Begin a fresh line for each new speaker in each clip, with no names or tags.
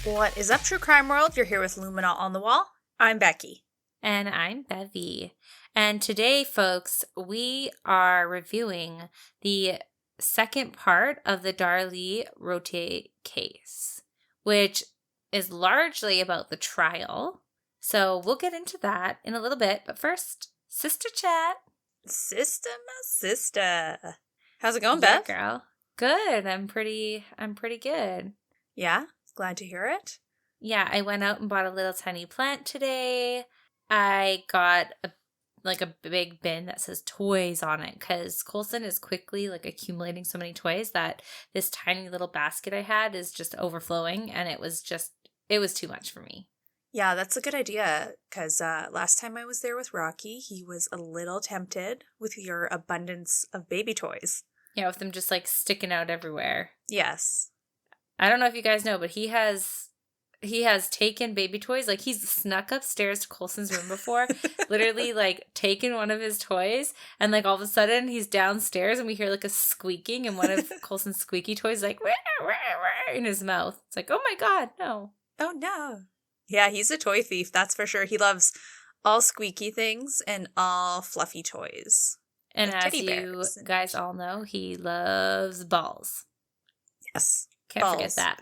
What is up, True Crime World? You're here with Lumina on the Wall. I'm Becky.
And I'm Bevy. And today, folks, we are reviewing the second part of the Darlie Routier case, which is largely about the trial. So we'll get into that in a little bit. But first, sister chat.
Sister, my sister. How's it going,
Yeah,
Bev?
girl. Good. I'm pretty good.
Yeah? Glad to hear it.
Yeah, I went out and bought a little tiny plant today. I got a big bin that says toys on it because Colson is quickly accumulating so many toys that this tiny little basket I had is just overflowing, and it was too much for me.
Yeah, that's a good idea because last time I was there with Rocky, he was a little tempted with your abundance of baby toys.
Yeah, with them just sticking out everywhere.
Yes.
I don't know if you guys know, but he has taken baby toys. He's snuck upstairs to Colson's room before, literally taken one of his toys, and all of a sudden he's downstairs and we hear a squeaking, and one of Colson's squeaky toys wah, wah, wah, in his mouth. It's oh my God, no.
Oh no. Yeah, he's a toy thief, that's for sure. He loves all squeaky things and all fluffy toys.
And
like
as you guys all know, he loves balls.
Yes.
Can't forget that.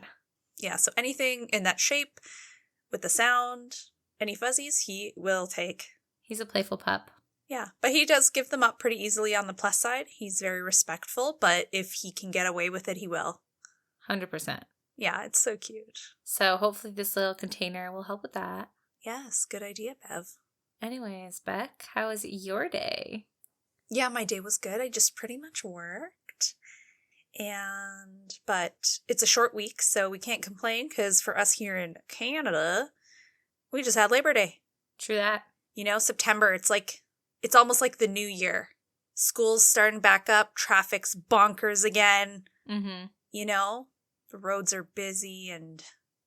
Yeah, so anything in that shape with the sound, any fuzzies, he will take.
He's a playful pup.
Yeah, but he does give them up pretty easily on the plus side. He's very respectful, but if he can get away with it, he will.
100%.
Yeah, it's so cute.
So hopefully this little container will help with that.
Yes, good idea, Bev.
Anyways, Beck, how was your day?
Yeah, my day was good. I just pretty much worked. But it's a short week, so we can't complain because for us here in Canada, we just had Labor Day.
True that.
You know, September, it's almost like the new year. School's starting back up, traffic's bonkers again.
Mm-hmm.
You know, the roads are busy and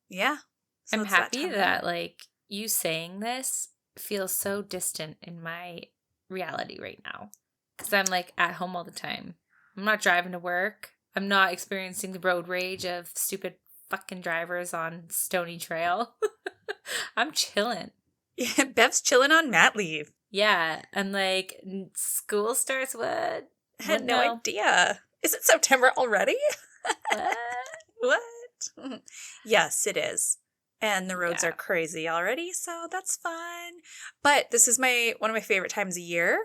yeah. So
I'm happy that you saying this feels so distant in my reality right now. Because I'm at home all the time. I'm not driving to work. I'm not experiencing the road rage of stupid fucking drivers on Stony Trail. I'm chilling.
Yeah, Bev's chilling on mat leave.
Yeah, and school starts what?
I had no idea. Is it September already? What? Yes, it is. And the roads are crazy already, so that's fun. But this is one of my favorite times of year.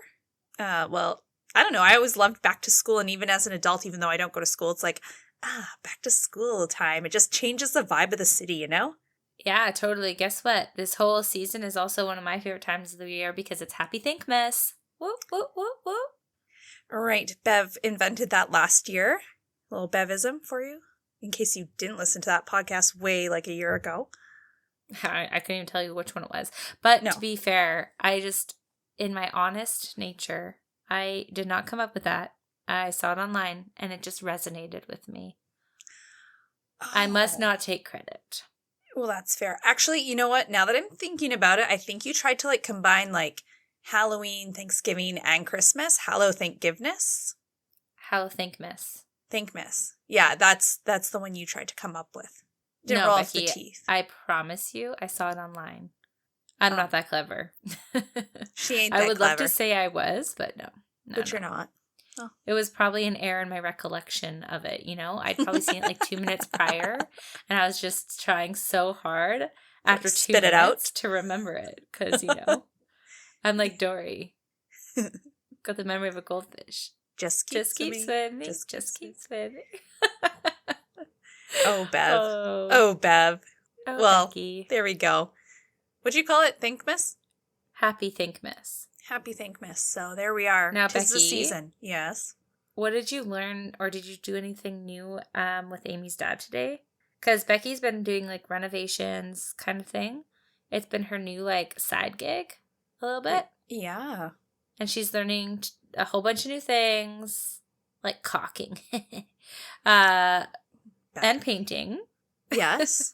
Well, I don't know. I always loved back to school, and even as an adult, even though I don't go to school, it's back to school time. It just changes the vibe of the city, you know?
Yeah, totally. Guess what? This whole season is also one of my favorite times of the year because it's Happy Thinkmas. Whoop, whoop, whoop, whoop.
All right. Bev invented that last year. A little Bevism for you, in case you didn't listen to that podcast way a year ago.
I couldn't even tell you which one it was. But
no.
To be fair, I just, in my honest nature, I did not come up with that. I saw it online, and it just resonated with me. Oh. I must not take credit.
Well, that's fair. Actually, you know what? Now that I'm thinking about it, I think you tried to combine Halloween, Thanksgiving, and Christmas. Hallow Thankgiveness.
Hallow Thankmas.
Thankmas. Yeah, that's the one you tried to come up with. Didn't roll off the teeth.
I promise you, I saw it online. I'm not that clever.
She ain't that clever.
I would love to say I was, but no.
But you're not.
Oh. It was probably an error in my recollection of it, you know? I'd probably seen it 2 minutes prior, and I was just trying so hard after 2 minutes out to remember it, because, I'm like Dory. Got the memory of a goldfish.
Just keep
swimming. Just keep swimming.
Oh, Bev. Oh, Bev.
Oh,
well,
Becky.
There we go. What'd you call it? Thinkmas?
Happy Thinkmas.
Happy Thinkmas. So there we are.
Now,
Tis
Becky,
the season. Yes.
What did you learn, or did you do anything new with Amy's dad today? Because Becky's been doing renovations kind of thing. It's been her new side gig a little bit.
Yeah.
And she's learning a whole bunch of new things, like caulking and painting.
Yes.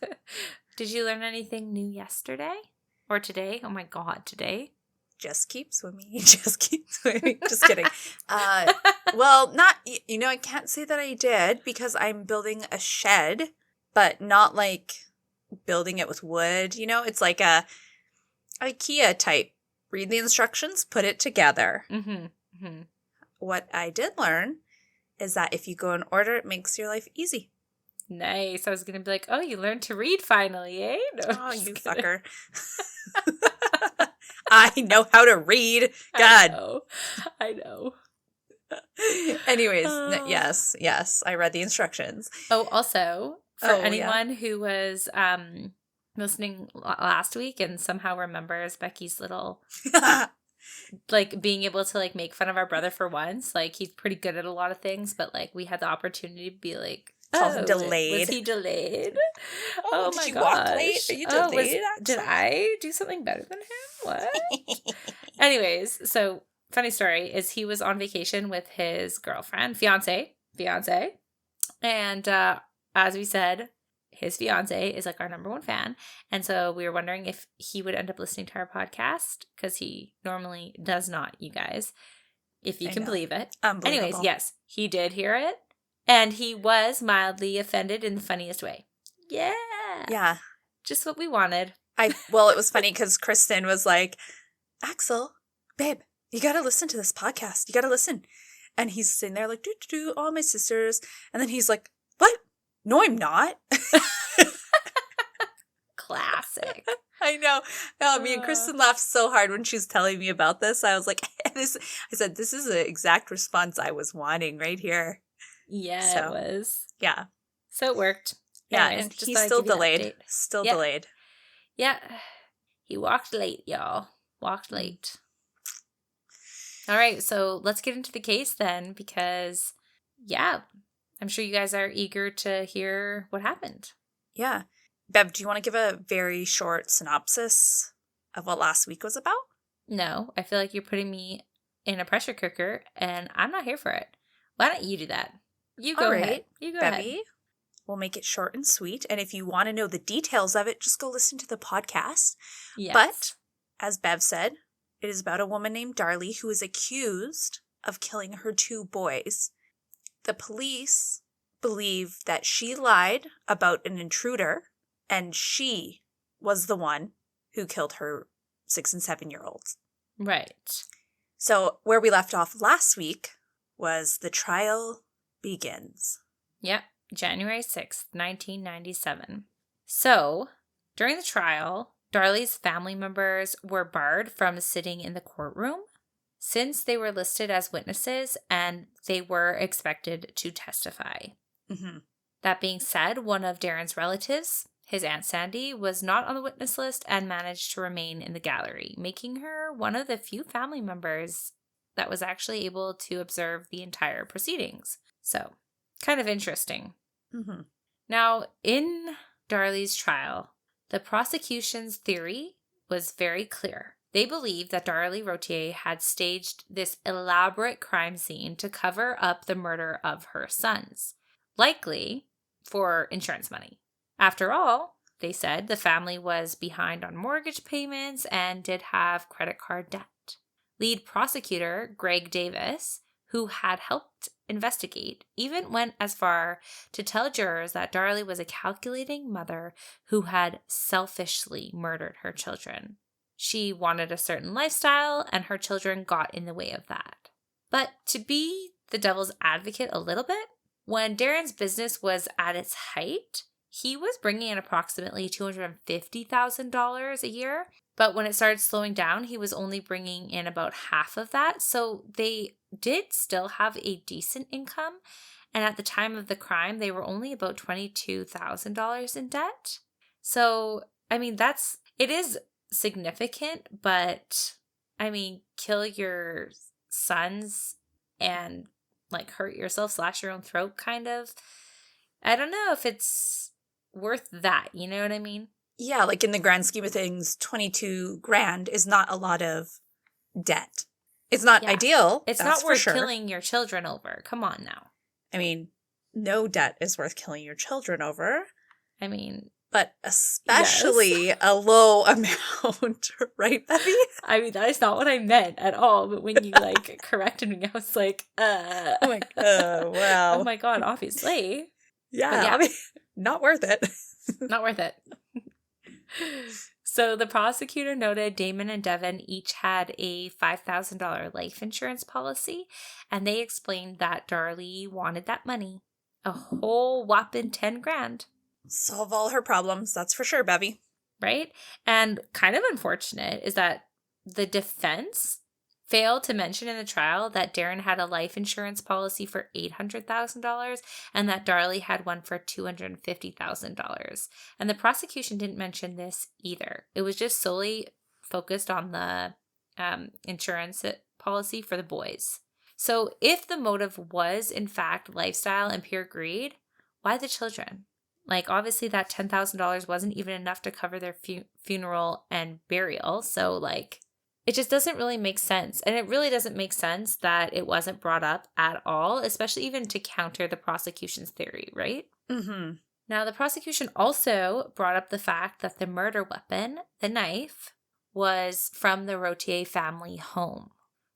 Did you learn anything new yesterday or today? Oh my God, today?
Just keep swimming. Just keep swimming. Just kidding. Well, not, I can't say that I did because I'm building a shed, but not building it with wood. It's like a IKEA type. Read the instructions, put it together.
Mm-hmm. Mm-hmm.
What I did learn is that if you go in order, it makes your life easy.
Nice. I was going to be like, oh, you learned to read finally, eh? No,
oh, you fucker. I know how to read. God.
I know.
Anyways, yes, I read the instructions.
Oh, also, for anyone who was listening last week and somehow remembers Becky's little, like, being able to, like, make fun of our brother for once. Like, he's pretty good at a lot of things, but, like, we had the opportunity to be like,
delayed.
Was he delayed?
Oh my God. Walk late? Are you delayed?
Did I do something better than him? What? Anyways, so funny story is he was on vacation with his girlfriend, fiance. And as we said, his fiance is like our number one fan. And so we were wondering if he would end up listening to our podcast, because he normally does not, you guys, if you can believe it. Anyways, yes, he did hear it. And he was mildly offended in the funniest way. Yeah.
Yeah.
Just what we wanted.
Well, it was funny because Kristen was like, Axel, babe, you got to listen to this podcast. You got to listen. And he's sitting there like, all my sisters. And then he's like, what? No, I'm not.
Classic.
I know. No, me and Kristen laughed so hard when she was telling me about this. I was like, I said, this is the exact response I was wanting right here.
Yeah, it was.
Yeah.
So it worked.
Yeah, and he's still delayed. Still delayed.
Yeah. He walked late, y'all. Walked late. All right, so let's get into the case then, because, yeah, I'm sure you guys are eager to hear what happened.
Yeah. Bev, do you want to give a very short synopsis of what last week was about?
No, I feel like you're putting me in a pressure cooker, and I'm not here for it. Why don't you do that? You go ahead. You go
Bevy,
ahead.
We'll make it short and sweet. And if you want to know the details of it, just go listen to the podcast.
Yes.
But, as Bev said, it is about a woman named Darlie who is accused of killing her 2 boys. The police believe that she lied about an intruder, and she was the one who killed her 6 and 7-year-olds.
Right.
So where we left off last week was the trial begins.
Yep. January 6th, 1997. So, during the trial, Darlie's family members were barred from sitting in the courtroom since they were listed as witnesses and they were expected to testify.
Mm-hmm.
That being said, one of Darren's relatives, his Aunt Sandy, was not on the witness list and managed to remain in the gallery, making her one of the few family members that was actually able to observe the entire proceedings. So, kind of interesting.
Mm-hmm.
Now, in Darlie's trial, the prosecution's theory was very clear. They believed that Darlie Routier had staged this elaborate crime scene to cover up the murder of her sons, likely for insurance money. After all, they said the family was behind on mortgage payments and did have credit card debt. Lead prosecutor Greg Davis, who had helped investigate, even went as far to tell jurors that Darlie was a calculating mother who had selfishly murdered her children. She wanted a certain lifestyle, and her children got in the way of that. But to be the devil's advocate a little bit, when Darren's business was at its height, he was bringing in approximately $250,000 a year. But when it started slowing down, he was only bringing in about half of that. So they did still have a decent income. And at the time of the crime, they were only about $22,000 in debt. So, I mean, it is significant, but I mean, kill your sons and like hurt yourself, slash your own throat kind of. I don't know if it's worth that. You know what I mean?
Yeah, like in the grand scheme of things, $22,000 is not a lot of debt. It's not ideal.
It's not worth killing your children over. Come on now.
I mean, no debt is worth killing your children over.
I mean,
but especially a low amount, right, Bevy?
I mean, that is not what I meant at all. But when you like corrected me, I was like,
oh my god, wow.
Oh my god, obviously.
Yeah, I mean, not worth it.
Not worth it. So the prosecutor noted Damon and Devin each had a $5,000 life insurance policy, and they explained that Darlie wanted that money, a whole whopping 10 grand.
Solve all her problems, that's for sure, Bevy.
Right? And kind of unfortunate is that the defense failed to mention in the trial that Darren had a life insurance policy for $800,000 and that Darlie had one for $250,000. And the prosecution didn't mention this either. It was just solely focused on the insurance policy for the boys. So if the motive was, in fact, lifestyle and pure greed, why the children? Like, obviously that $10,000 wasn't even enough to cover their funeral and burial. So, like, it just doesn't really make sense. And it really doesn't make sense that it wasn't brought up at all, especially even to counter the prosecution's theory, right?
Mm-hmm.
Now, the prosecution also brought up the fact that the murder weapon, the knife, was from the Routier family home.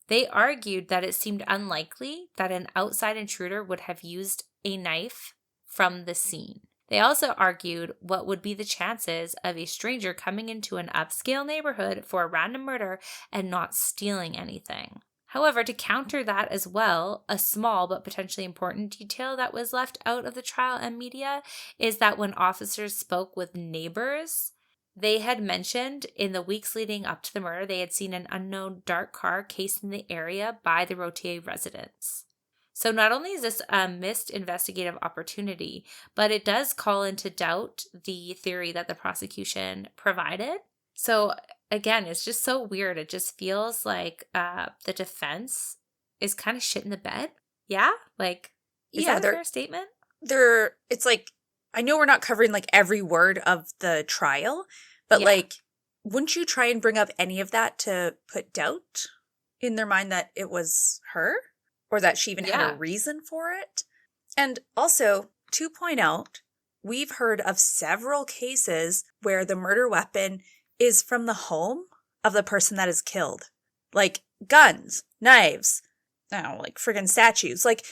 They argued that it seemed unlikely that an outside intruder would have used a knife from the scene. They also argued what would be the chances of a stranger coming into an upscale neighborhood for a random murder and not stealing anything. However, to counter that as well, a small but potentially important detail that was left out of the trial and media is that when officers spoke with neighbors, they had mentioned in the weeks leading up to the murder, they had seen an unknown dark car casing the area by the Routier residence. So not only is this a missed investigative opportunity, but it does call into doubt the theory that the prosecution provided. So again, it's just so weird. It just feels like the defense is kind of shit in the bed. Yeah? Like, is that a fair statement?
It's like, I know we're not covering like every word of the trial, but like, wouldn't you try and bring up any of that to put doubt in their mind that it was her? Or that she even had a reason for it? And also, to point out, we've heard of several cases where the murder weapon is from the home of the person that is killed. Like guns, knives, I don't know, like friggin' statues. Like,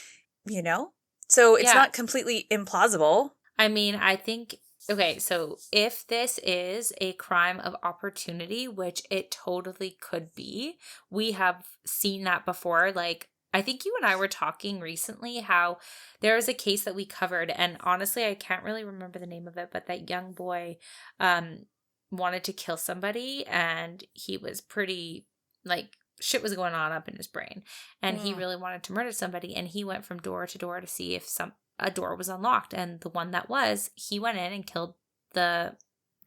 you know? So it's not completely implausible.
I mean, I think, okay, so if this is a crime of opportunity, which it totally could be, we have seen that before. Like, I think you and I were talking recently how there was a case that we covered, and honestly, I can't really remember the name of it, but that young boy wanted to kill somebody, and he was pretty, like, shit was going on up in his brain, and he really wanted to murder somebody, and he went from door to door to see if a door was unlocked, and the one that was, he went in and killed the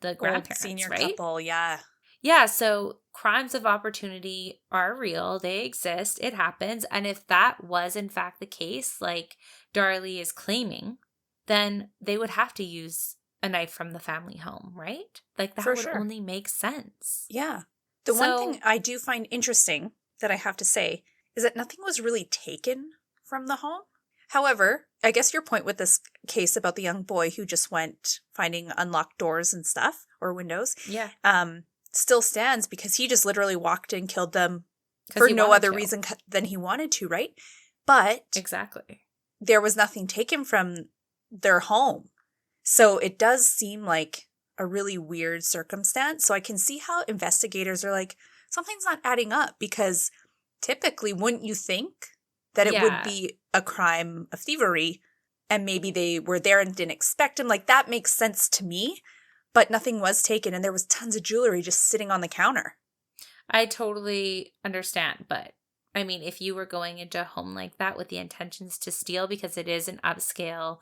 grandparents,
senior
right?
couple, yeah.
Yeah, so crimes of opportunity are real. They exist. It happens. And if that was in fact the case, like Darlie is claiming, then they would have to use a knife from the family home, right? Like that would only make sense.
Yeah. The one thing I do find interesting that I have to say is that nothing was really taken from the home. However, I guess your point with this case about the young boy who just went finding unlocked doors and stuff or windows.
Yeah.
Still stands because he just literally walked in, killed them for no other reason than he wanted to, right? But
exactly,
there was nothing taken from their home. So it does seem like a really weird circumstance. So I can see how investigators are like, something's not adding up, because typically, wouldn't you think that it would be a crime of thievery and maybe they were there and didn't expect him? Like, that makes sense to me. But nothing was taken, and there was tons of jewelry just sitting on the counter.
I totally understand, but I mean, if you were going into a home like that with the intentions to steal because it is an upscale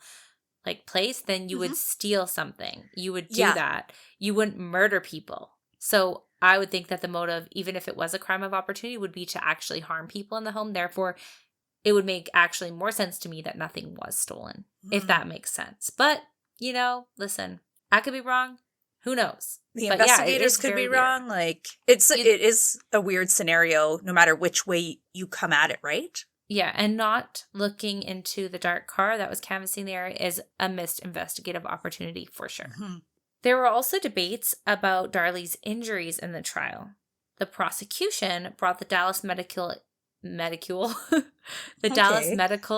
like place, then you would steal something. You would do that. You wouldn't murder people. So I would think that the motive, even if it was a crime of opportunity, would be to actually harm people in the home. Therefore, it would make actually more sense to me that nothing was stolen, if that makes sense. But, you know, listen, I could be wrong. Who knows?
The investigators could be wrong. Like, it is a weird scenario no matter which way you come at it, right?
Yeah, and not looking into the dark car that was canvassing the area is a missed investigative opportunity for sure. Mm-hmm. There were also debates about Darlie's injuries in the trial. The prosecution brought the Dallas Medical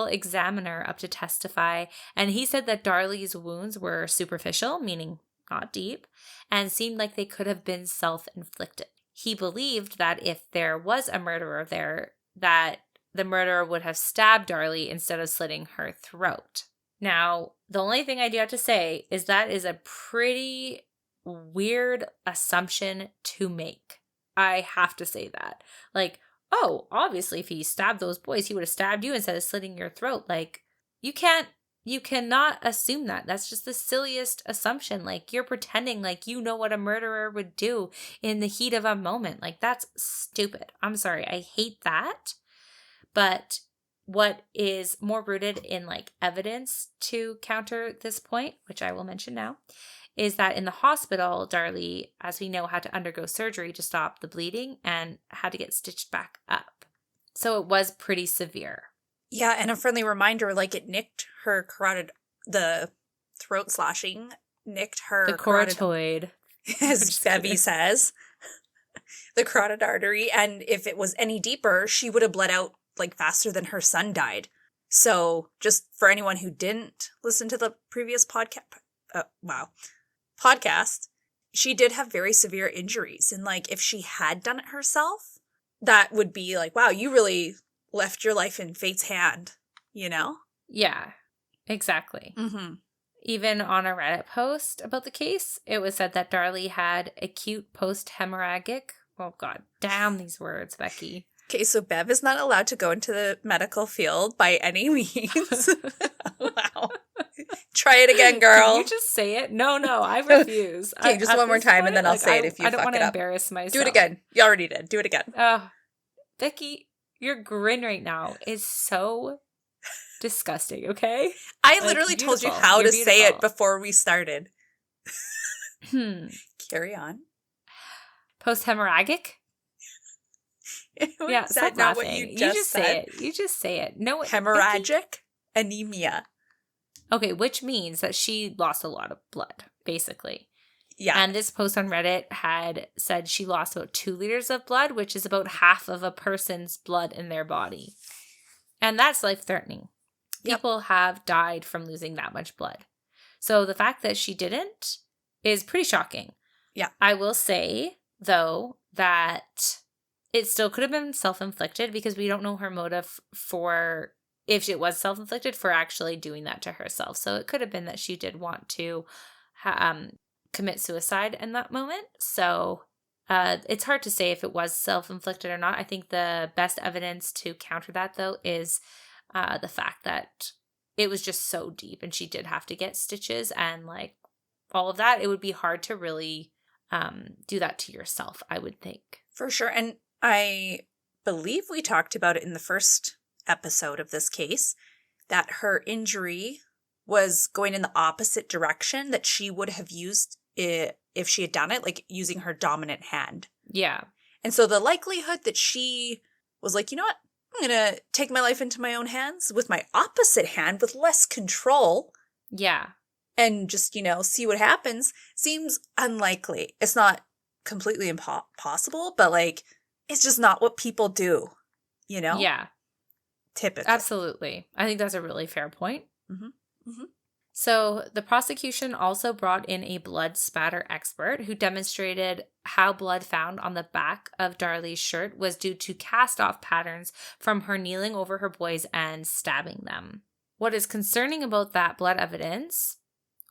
Examiner up to testify, and he said that Darlie's wounds were superficial, meaning not deep, and seemed like they could have been self-inflicted. He believed that if there was a murderer there, that the murderer would have stabbed Darlie instead of slitting her throat. Now, the only thing I do have to say is that is a pretty weird assumption to make. I have to say that. Like, oh, obviously if he stabbed those boys, he would have stabbed you instead of slitting your throat. Like, you cannot assume that. That's just the silliest assumption. Like, you're pretending like you know what a murderer would do in the heat of a moment. Like, that's stupid. I'm sorry. I hate that. But what is more rooted in like evidence to counter this point, which I will mention now, is that in the hospital, Darlie, as we know, had to undergo surgery to stop the bleeding and had to get stitched back up. So it was pretty severe.
Yeah, and a friendly reminder, like it nicked her the throat slashing nicked her
the carotid,
as Bevy says, the carotid artery. And if it was any deeper, she would have bled out like faster than her son died. So just for anyone who didn't listen to the previous podcast, she did have very severe injuries. And like if she had done it herself, that would be like, wow, you really left your life in fate's hand, you know?
Yeah, exactly.
Mm-hmm.
Even on a Reddit post about the case, it was said that Darlie had acute post-hemorrhagic, oh god, damn these words, Becky.
Okay, so Bev is not allowed to go into the medical field by any means. Wow. Try it again, girl.
Can you just say it? No, I refuse.
Okay, just one more time and then I'll say it if you fuck it up.
I don't want to embarrass myself.
Do it again. You already did. Do it again.
Becky, your grin right now is so disgusting, okay?
I literally told you how to say it before we started. Carry on.
Post-hemorrhagic? Yeah, stop
not
laughing.
What you just said.
Say it. You just say it. No,
hemorrhagic anemia.
Okay, which means that she lost a lot of blood, basically.
Yeah.
And this post on Reddit had said she lost about 2 liters of blood, which is about half of a person's blood in their body. And that's life-threatening.
Yep.
People have died from losing that much blood. So the fact that she didn't is pretty shocking.
Yeah.
I will say, though, that it still could have been self-inflicted because we don't know her motive for, if it was self-inflicted, for actually doing that to herself. So it could have been that she did want to commit suicide in that moment. So it's hard to say if it was self-inflicted or not. I think the best evidence to counter that, though, is the fact that it was just so deep and she did have to get stitches and like all of that. It would be hard to really do that to yourself, I would think.
For sure. And I believe we talked about it in the first episode of this case, that her injury was going in the opposite direction that she would have used it if she had done it, like using her dominant hand.
Yeah.
And so the likelihood that she was like, you know what, I'm going to take my life into my own hands with my opposite hand with less control.
Yeah.
And just, see what happens seems unlikely. It's not completely impossible, but like, it's just not what people do,
Yeah.
Typically.
Absolutely. I think that's a really fair point.
Mm-hmm. Mm-hmm.
So the prosecution also brought in a blood spatter expert who demonstrated how blood found on the back of Darlie's shirt was due to cast-off patterns from her kneeling over her boys and stabbing them. What is concerning about that blood evidence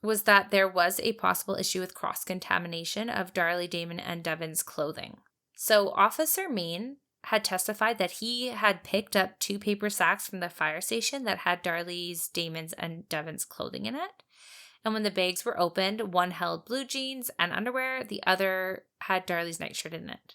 was that there was a possible issue with cross-contamination of Darlie, Damon, and Devin's clothing. So Officer Main had testified that he had picked up 2 paper sacks from the fire station that had Darlie's, Damon's, and Devin's clothing in it. And when the bags were opened, one held blue jeans and underwear, the other had Darlie's nightshirt in it.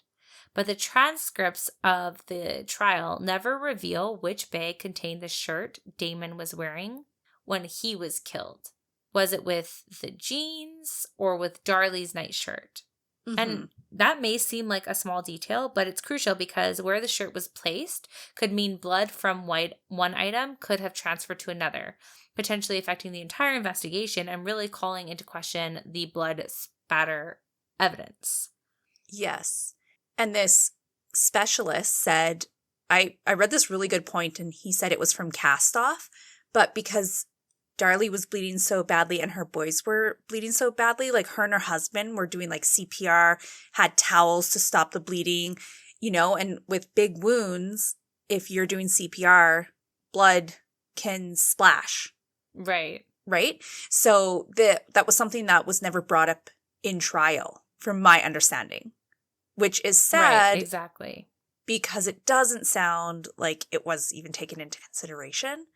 But the transcripts of the trial never reveal which bag contained the shirt Damon was wearing when he was killed. Was it with the jeans or with Darlie's nightshirt? Mm-hmm. And that may seem like a small detail, but it's crucial because where the shirt was placed could mean blood from one item could have transferred to another, potentially affecting the entire investigation and really calling into question the blood spatter evidence.
Yes. And this specialist said, I read this really good point, and he said it was from cast off, but because Darlie was bleeding so badly and her boys were bleeding so badly. Like her and her husband were doing like CPR, had towels to stop the bleeding, and with big wounds, if you're doing CPR, blood can splash.
Right.
Right? So that was something that was never brought up in trial, from my understanding, which is sad.
Right, exactly.
Because it doesn't sound like it was even taken into consideration,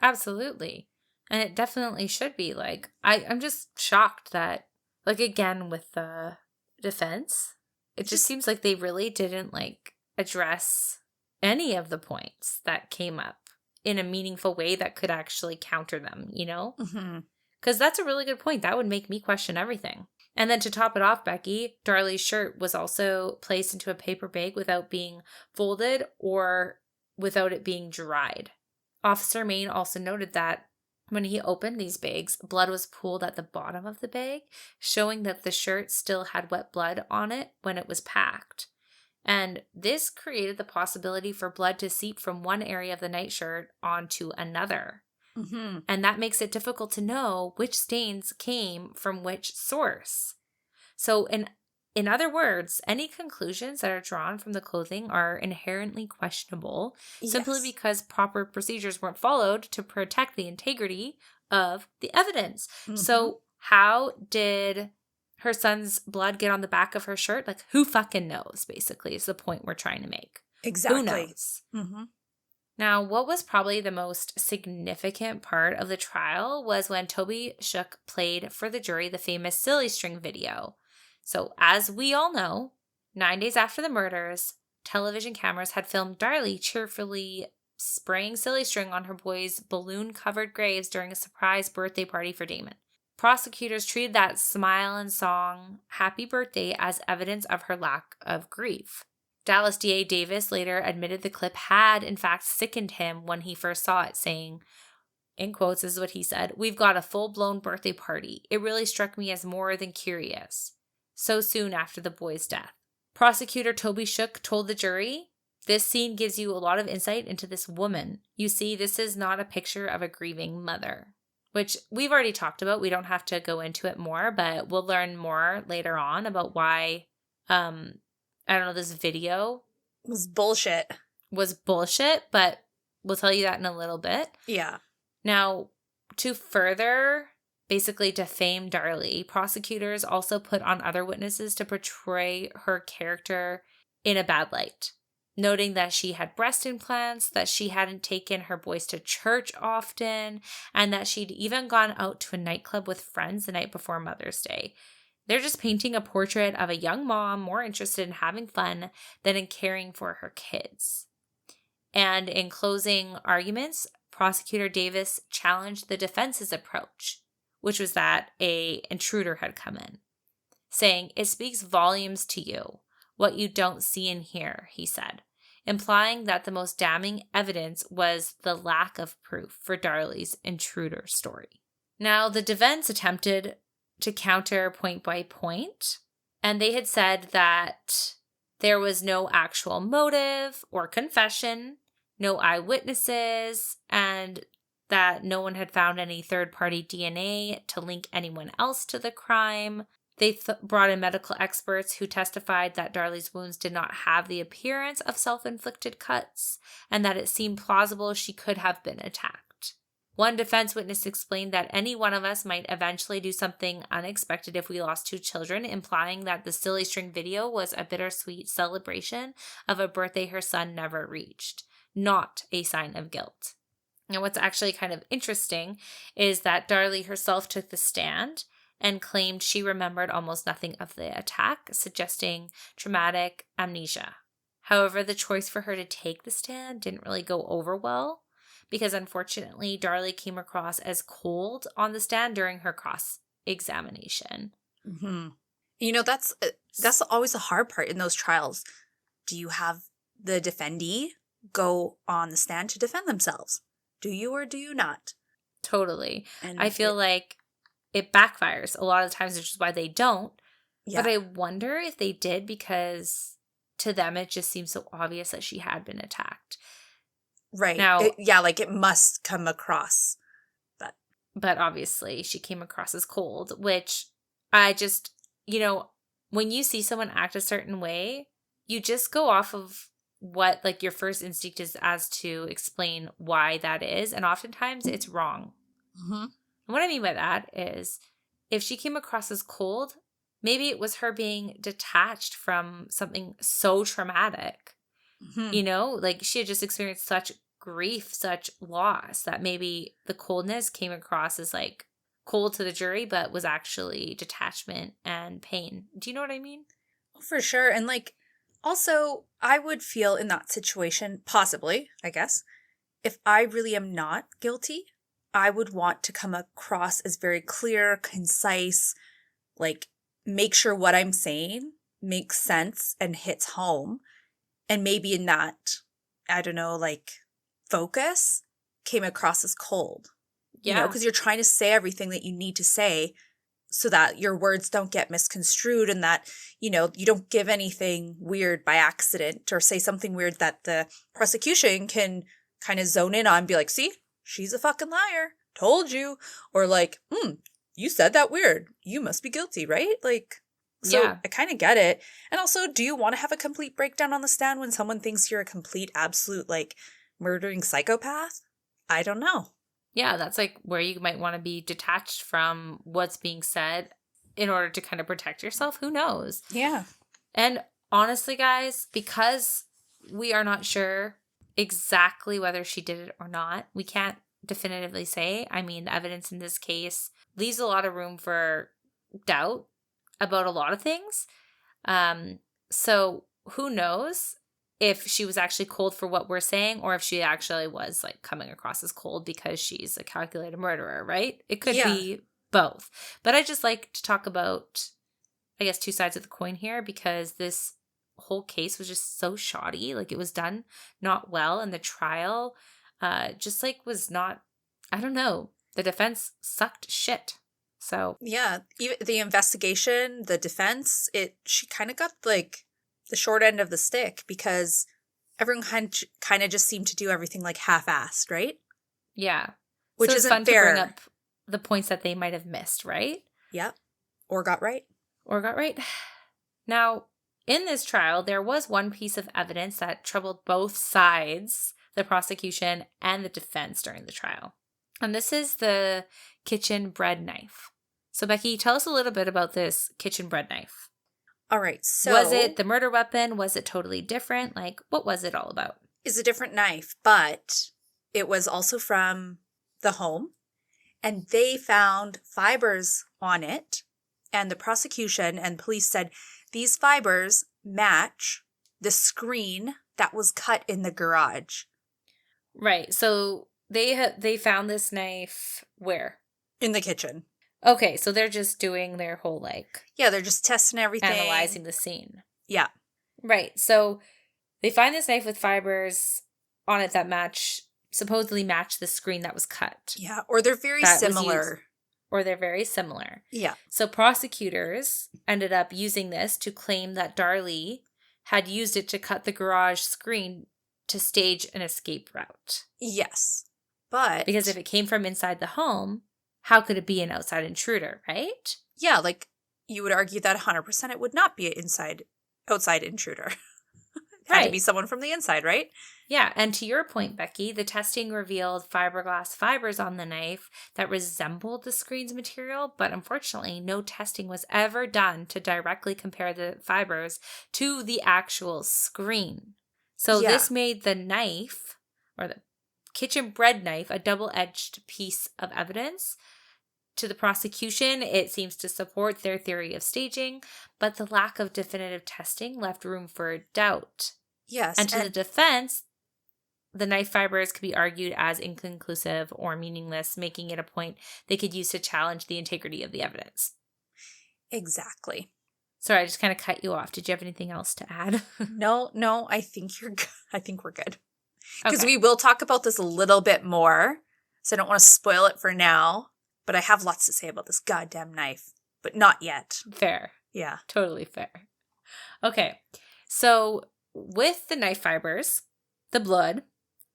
Absolutely. And it definitely should be. Like, I'm just shocked that, like, again, with the defense, it just seems like they really didn't, like, address any of the points that came up in a meaningful way that could actually counter them,
Mm-hmm.
Because that's a really good point. That would make me question everything. And then to top it off, Becky, Darlie's shirt was also placed into a paper bag without being folded or without it being dried. Officer Main also noted that when he opened these bags, blood was pooled at the bottom of the bag, showing that the shirt still had wet blood on it when it was packed. And this created the possibility for blood to seep from one area of the nightshirt onto another.
Mm-hmm.
And that makes it difficult to know which stains came from which source. So in other words, any conclusions that are drawn from the clothing are inherently questionable, simply because proper procedures weren't followed to protect the integrity of the evidence.
Mm-hmm.
So how did her son's blood get on the back of her shirt? Like, who fucking knows, basically, is the point we're trying to make.
Exactly.
Who knows?
Mm-hmm.
Now, what was probably the most significant part of the trial was when Toby Shook played for the jury the famous Silly String video. So, as we all know, 9 days after the murders, television cameras had filmed Darlie cheerfully spraying silly string on her boys' balloon-covered graves during a surprise birthday party for Damon. Prosecutors treated that smile and song "Happy Birthday" as evidence of her lack of grief. Dallas DA Davis later admitted the clip had, in fact, sickened him when he first saw it, saying, in quotes, this is what he said, "We've got a full-blown birthday party. It really struck me as more than curious." So soon after the boy's death. Prosecutor Toby Shook told the jury, "This scene gives you a lot of insight into this woman. You see, this is not a picture of a grieving mother." Which we've already talked about. We don't have to go into it more, but we'll learn more later on about why, I don't know, this video
was bullshit.
But we'll tell you that in a little bit.
Yeah.
Now, to further basically defame Darlie, prosecutors also put on other witnesses to portray her character in a bad light, noting that she had breast implants, that she hadn't taken her boys to church often, and that she'd even gone out to a nightclub with friends the night before Mother's Day. They're just painting a portrait of a young mom more interested in having fun than in caring for her kids. And in closing arguments, Prosecutor Davis challenged the defense's approach, which was that an intruder had come in, saying, "It speaks volumes to you, what you don't see and hear," he said, implying that the most damning evidence was the lack of proof for Darlie's intruder story. Now, the defense attempted to counter point by point, and they had said that there was no actual motive or confession, no eyewitnesses, and that no one had found any third-party DNA to link anyone else to the crime. They brought in medical experts who testified that Darlie's wounds did not have the appearance of self-inflicted cuts, and that it seemed plausible she could have been attacked. One defense witness explained that any one of us might eventually do something unexpected if we lost 2 children, implying that the Silly String video was a bittersweet celebration of a birthday her son never reached, not a sign of guilt. Now, what's actually kind of interesting is that Darlie herself took the stand and claimed she remembered almost nothing of the attack, suggesting traumatic amnesia. However, the choice for her to take the stand didn't really go over well, because unfortunately, Darlie came across as cold on the stand during her cross-examination.
Mm-hmm. That's always the hard part in those trials. Do you have the defendee go on the stand to defend themselves? Do you or do you not?
Totally. And I feel like it backfires a lot of times, which is why they don't. Yeah. But I wonder if they did, because to them it just seems so obvious that she had been attacked.
Right. Now, it must come across
but obviously she came across as cold, which I just, when you see someone act a certain way, you just go off of what like your first instinct is as to explain why that is. And oftentimes it's wrong.
Mm-hmm.
And what I mean by that is if she came across as cold, maybe it was her being detached from something so traumatic.
Mm-hmm.
Like she had just experienced such grief, such loss that maybe the coldness came across as like cold to the jury, but was actually detachment and pain. Do you know what I mean?
For sure. And like, also, I would feel in that situation, possibly, I guess, if I really am not guilty, I would want to come across as very clear, concise, like make sure what I'm saying makes sense and hits home. And maybe in that, I don't know, like focus came across as cold,
Yeah.
because you're trying to say everything that you need to say so that your words don't get misconstrued and that, you don't give anything weird by accident or say something weird that the prosecution can kind of zone in on and be like, see, she's a fucking liar. Told you. Or like, you said that weird. You must be guilty, right? Like, so
Yeah.
I kind of get it. And also, do you want to have a complete breakdown on the stand when someone thinks you're a complete, absolute, like, murdering psychopath? I don't know.
Yeah, that's like where you might want to be detached from what's being said in order to kind of protect yourself. Who knows?
Yeah.
And honestly, guys, because we are not sure exactly whether she did it or not, we can't definitively say. I mean, the evidence in this case leaves a lot of room for doubt about a lot of things. So who knows if she was actually cold for what we're saying or if she actually was like coming across as cold because she's a calculated murderer, right? It could be both. But I just like to talk about, I guess, two sides of the coin here because this whole case was just so shoddy. Like it was done not well and the trial just like was not, I don't know. The defense sucked shit. So
yeah, even the investigation, the defense, she kind of got like the short end of the stick because everyone kind of just seemed to do everything like half-assed, right?
yeah.
Which
so it's
isn't
fun
fair.
to bring up the points that they might have missed, right?
Yep. Or got right.
Now, in this trial, there was one piece of evidence that troubled both sides, the prosecution and the defense during the trial. And this is the kitchen bread knife. So, Becky, tell us a little bit about this kitchen bread knife.
All right. So,
was it the murder weapon? Was it totally different? Like, what was it all about?
It's a different knife, but it was also from the home. And they found fibers on it. And the prosecution and police said these fibers match the screen that was cut in the garage.
Right. So they found this knife where?
In the kitchen.
Okay, so they're just doing their whole like...
Yeah, they're just testing everything.
Analyzing the scene.
Yeah.
Right. So they find this knife with fibers on it that supposedly match the screen that was cut.
Yeah, or they're very similar.
Or they're very similar.
Yeah.
So prosecutors ended up using this to claim that Darlie had used it to cut the garage screen to stage an escape route.
Yes. But...
because if it came from inside the home, how could it be an outside intruder, right?
Yeah, like you would argue that 100% it would not be an outside intruder. It had to be someone from the inside, right?
Yeah, and to your point, Becky, the testing revealed fiberglass fibers on the knife that resembled the screen's material, but unfortunately, no testing was ever done to directly compare the fibers to the actual screen. So this made the knife, or the kitchen bread knife, a double-edged piece of evidence. To the prosecution, it seems to support their theory of staging, but the lack of definitive testing left room for doubt.
Yes.
And to the defense, the knife fibers could be argued as inconclusive or meaningless, making it a point they could use to challenge the integrity of the evidence.
Exactly.
Sorry, I just kind of cut you off. Did you have anything else to add?
No, I think you're good. I think we're good. Because we will talk about this a little bit more, so I don't want to spoil it for now, but I have lots to say about this goddamn knife, but not yet.
Fair.
Yeah.
Totally fair. Okay, so with the knife fibers, the blood,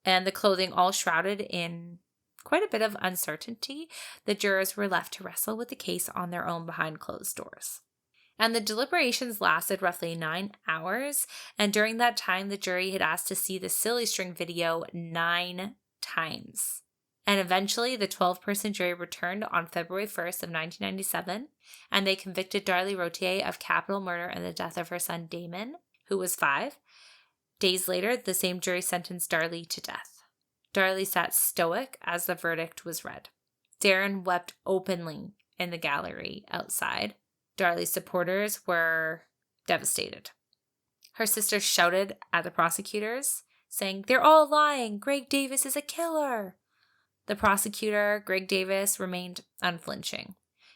and the clothing all shrouded in quite a bit of uncertainty, the jurors were left to wrestle with the case on their own behind closed doors. And the deliberations lasted roughly 9 hours, and during that time, the jury had asked to see the silly string video 9 times. And eventually, the 12-person jury returned on February 1st of 1997, and they convicted Darlie Routier of capital murder and the death of her son Damon, who was 5. Days later, the same jury sentenced Darlie to death. Darlie sat stoic as the verdict was read. Darren wept openly in the gallery outside. Darlie's supporters were devastated. Her sister shouted at the prosecutors, saying, "They're all lying. Greg Davis is a killer." The prosecutor, Greg Davis, remained unflinching.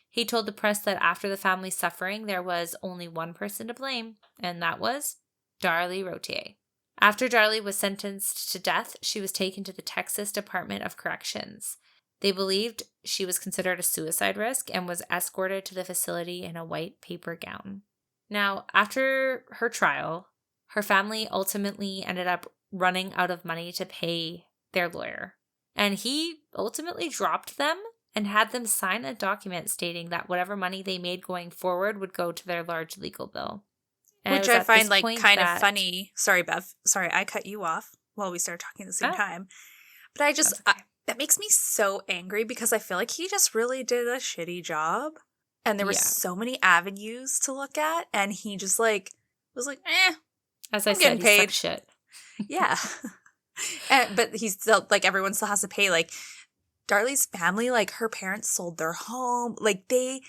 He told the press that after the family's suffering, there was only one person to blame, and that was Darlie Routier. After Darlie was sentenced to death, she was taken to the Texas Department of Corrections. They believed she was considered a suicide risk and was escorted to the facility in a white paper gown. Now, after her trial, her family ultimately ended up running out of money to pay their lawyer. And he ultimately dropped them and had them sign a document stating that whatever money they made going forward would go to their large legal bill. And
which I find like kind of funny. Sorry, Bev. Sorry, I cut you off while we started talking at the same time. But I just... that makes me so angry because I feel like he just really did a shitty job. And there were so many avenues to look at. And he just like was like,
as I said,
paid.
He shit.
Yeah. But he's still like, everyone still has to pay. Like Darlie's family, like her parents sold their home. Like they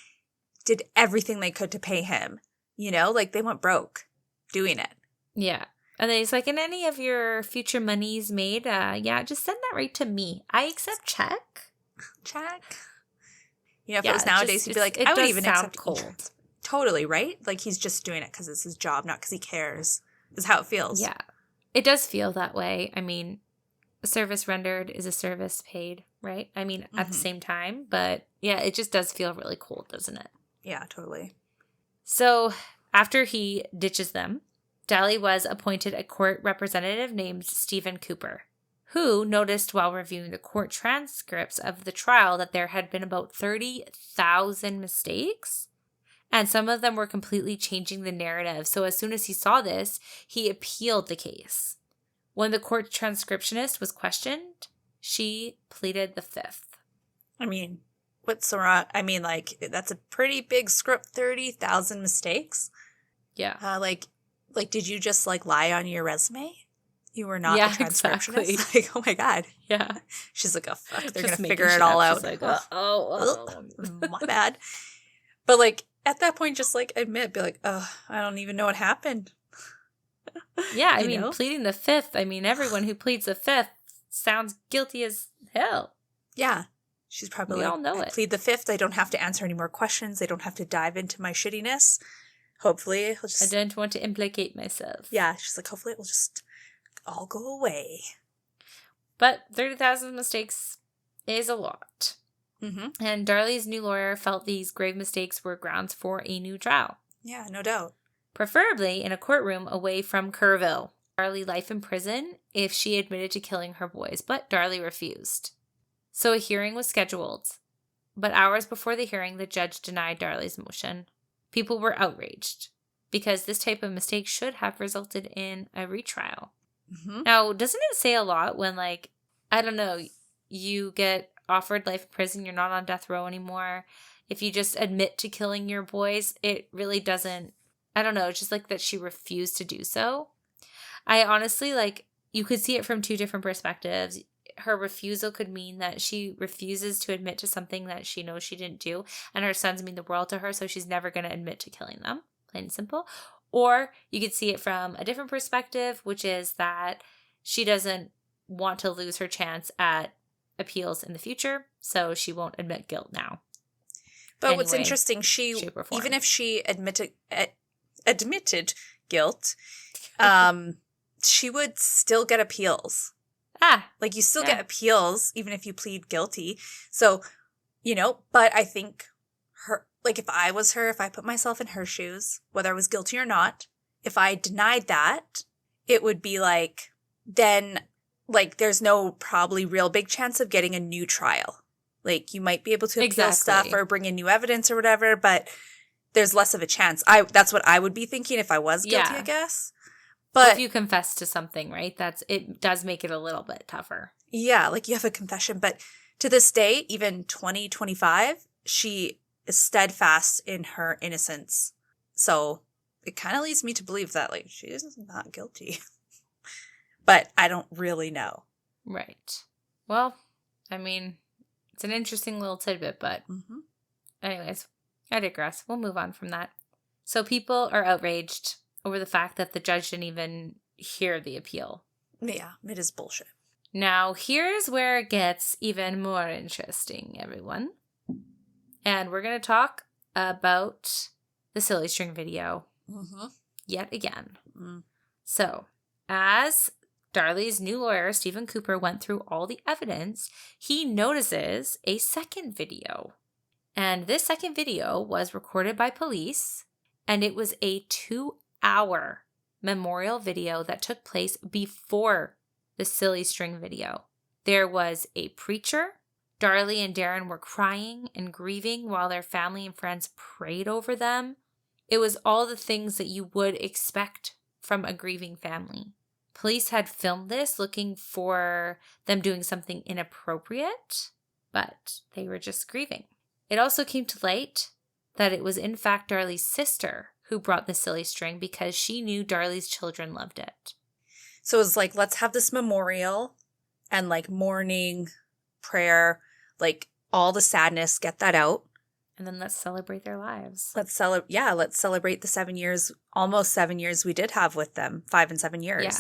did everything they could to pay him. You know, like they went broke doing it.
Yeah. And then he's like, and any of your future monies made, just send that right to me. I accept check.
Check. You know, if it was nowadays, he'd be like, I would even accept cold. Totally, right? Like he's just doing it because it's his job, not because he cares. Is how it feels.
Yeah. It does feel that way. I mean, a service rendered is a service paid, right? I mean, at the same time. But yeah, it just does feel really cold, doesn't it?
Yeah, totally.
So after he ditches them, Darlie was appointed a court representative named Stephen Cooper, who noticed while reviewing the court transcripts of the trial that there had been about 30,000 mistakes, and some of them were completely changing the narrative. So as soon as he saw this, he appealed the case. When the court transcriptionist was questioned, she pleaded the fifth.
I mean, what's so wrong? I mean, like, that's a pretty big script, 30,000 mistakes.
Yeah.
Like, did you just, like, lie on your resume? You were not a transcriptionist? Exactly. Like, oh, my God.
Yeah.
She's like, oh, fuck. They're going to figure it all out. She's like, my bad. But, like, at that point, just, like, admit. Be like, oh, I don't even know what happened.
Yeah, I mean, pleading the fifth. I mean, everyone who pleads the fifth sounds guilty as hell.
Yeah. She's probably
we
like,
all know
I plead the fifth. I don't have to answer any more questions. They don't have to dive into my shittiness. Hopefully, it'll just...
I don't want to implicate myself.
Yeah, she's like, hopefully it will just all go away.
But 30,000 mistakes is a lot.
Mm-hmm.
And Darlie's new lawyer felt these grave mistakes were grounds for a new trial.
Yeah, no doubt.
Preferably in a courtroom away from Kerrville. Darlie life in prison if she admitted to killing her boys, but Darlie refused. So a hearing was scheduled. But hours before the hearing, the judge denied Darlie's motion. People were outraged because this type of mistake should have resulted in a retrial.
Mm-hmm.
Now, doesn't it say a lot when, like, I don't know, you get offered life in prison, you're not on death row anymore. If you just admit to killing your boys, it really doesn't, I don't know, it's just like that she refused to do so. I honestly, like, you could see it from two different perspectives. Her refusal could mean that she refuses to admit to something that she knows she didn't do, and her sons mean the world to her, so she's never going to admit to killing them, plain and simple. Or you could see it from a different perspective, which is that she doesn't want to lose her chance at appeals in the future, so she won't admit guilt now.
But what's interesting, even if she admitted guilt, she would still get appeals. Like you still get appeals even if you plead guilty. So, you know, but I think like if I was her, if I put myself in her shoes, whether I was guilty or not, if I denied that, it would be like, then like, there's no probably real big chance of getting a new trial. Like, you might be able to appeal stuff or bring in new evidence or whatever, but there's less of a chance. That's what I would be thinking if I was guilty, I guess. But
if you confess to something, right, it does make it a little bit tougher.
Yeah, like you have a confession. But to this day, even 2025, she is steadfast in her innocence. So it kind of leads me to believe that, like, she is not guilty. But I don't really know.
Right. Well, I mean, it's an interesting little tidbit, but anyways, I digress. We'll move on from that. So people are outraged over the fact that the judge didn't even hear the appeal.
Yeah, it is bullshit.
Now, here's where it gets even more interesting, everyone. And we're going to talk about the silly string video yet again. So, as Darlie's new lawyer, Stephen Cooper, went through all the evidence, he notices a second video. And this second video was recorded by police, and it was a 2-hour memorial video that took place before the silly string video. There was a preacher. Darlie and Darren were crying and grieving while their family and friends prayed over them. It was all the things that you would expect from a grieving family. Police had filmed this looking for them doing something inappropriate, but they were just grieving. It also came to light that it was in fact Darlie's sister who brought the silly string because she knew Darlie's children loved it.
So it was like, let's have this memorial and like mourning, prayer, like all the sadness, get that out.
And then let's celebrate their lives.
Let's celebrate the 7 years, almost 7 years we did have with them, 5 and 7 years.
Yeah.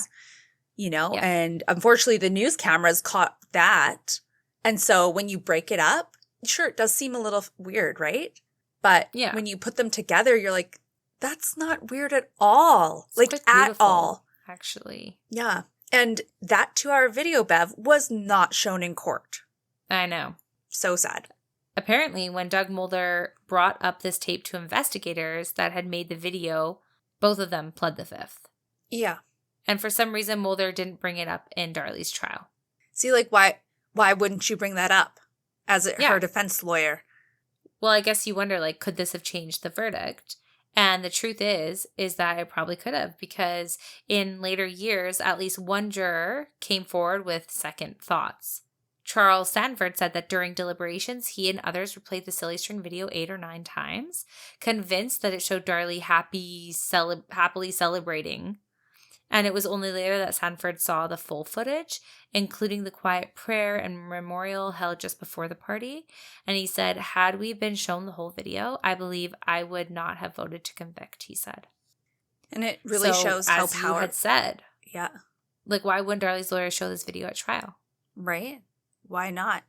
You know, and unfortunately the news cameras caught that. And so when you break it up, sure, it does seem a little weird, right? But when you put them together, you're like, that's not weird at all.
It's
like at all.
Actually.
Yeah. And that 2-hour video, Bev, was not shown in court.
I know.
So sad.
Apparently, when Doug Mulder brought up this tape to investigators that had made the video, both of them pled the fifth.
Yeah.
And for some reason, Mulder didn't bring it up in Darlie's trial.
See, like, why wouldn't you bring that up as her defense lawyer?
Well, I guess you wonder, like, could this have changed the verdict? And the truth is that it probably could have, because in later years, at least one juror came forward with second thoughts. Charles Sanford said that during deliberations, he and others replayed the silly string video 8 or 9 times, convinced that it showed Darlie happily celebrating. And it was only later that Sanford saw the full footage, including the quiet prayer and memorial held just before the party. And he said, had we been shown the whole video, I believe I would not have voted to convict, he said.
And it really shows how
as you had said.
Yeah.
Like, why wouldn't Darlie's lawyer show this video at trial?
Right. Why not?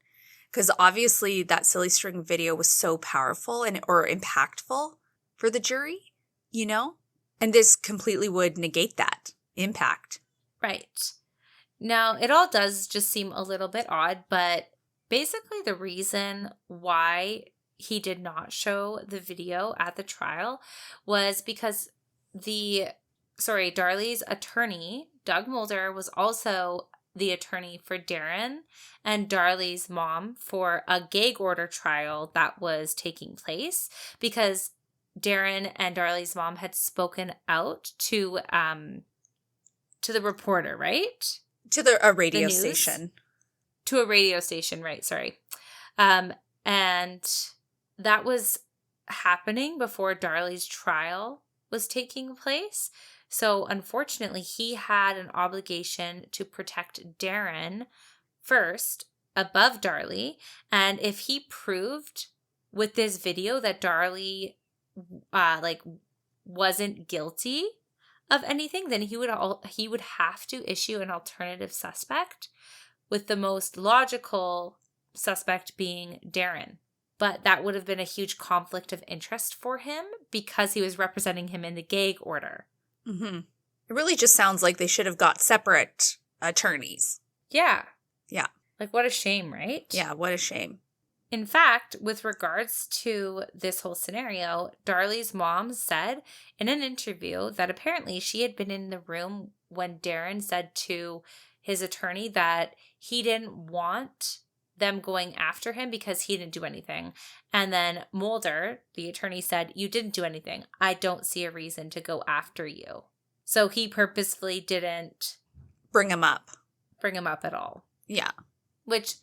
Because obviously that silly string video was so powerful or impactful for the jury, you know? And this completely would negate that impact.
Right. Now, it all does just seem a little bit odd, but basically the reason why he did not show the video at the trial was because Darlie's attorney, Doug Mulder, was also the attorney for Darren and Darlie's mom for a gag order trial that was taking place because Darren and Darlie's mom had spoken out to the reporter, right?
To a radio station.
To a radio station, right, sorry. And that was happening before Darlie's trial was taking place. So unfortunately, he had an obligation to protect Darren first above Darlie. And if he proved with this video that Darlie wasn't guilty of anything, then he would have to issue an alternative suspect, with the most logical suspect being Darren. But that would have been a huge conflict of interest for him because he was representing him in the gag order.
Mm-hmm. It really just sounds like they should have got separate attorneys.
Yeah.
Yeah.
Like, what a shame, right?
Yeah, what a shame.
In fact, with regards to this whole scenario, Darlie's mom said in an interview that apparently she had been in the room when Darren said to his attorney that he didn't want them going after him because he didn't do anything. And then Mulder, the attorney, said, "You didn't do anything. I don't see a reason to go after you." So he purposefully didn't
bring him up
at all.
Yeah.
Which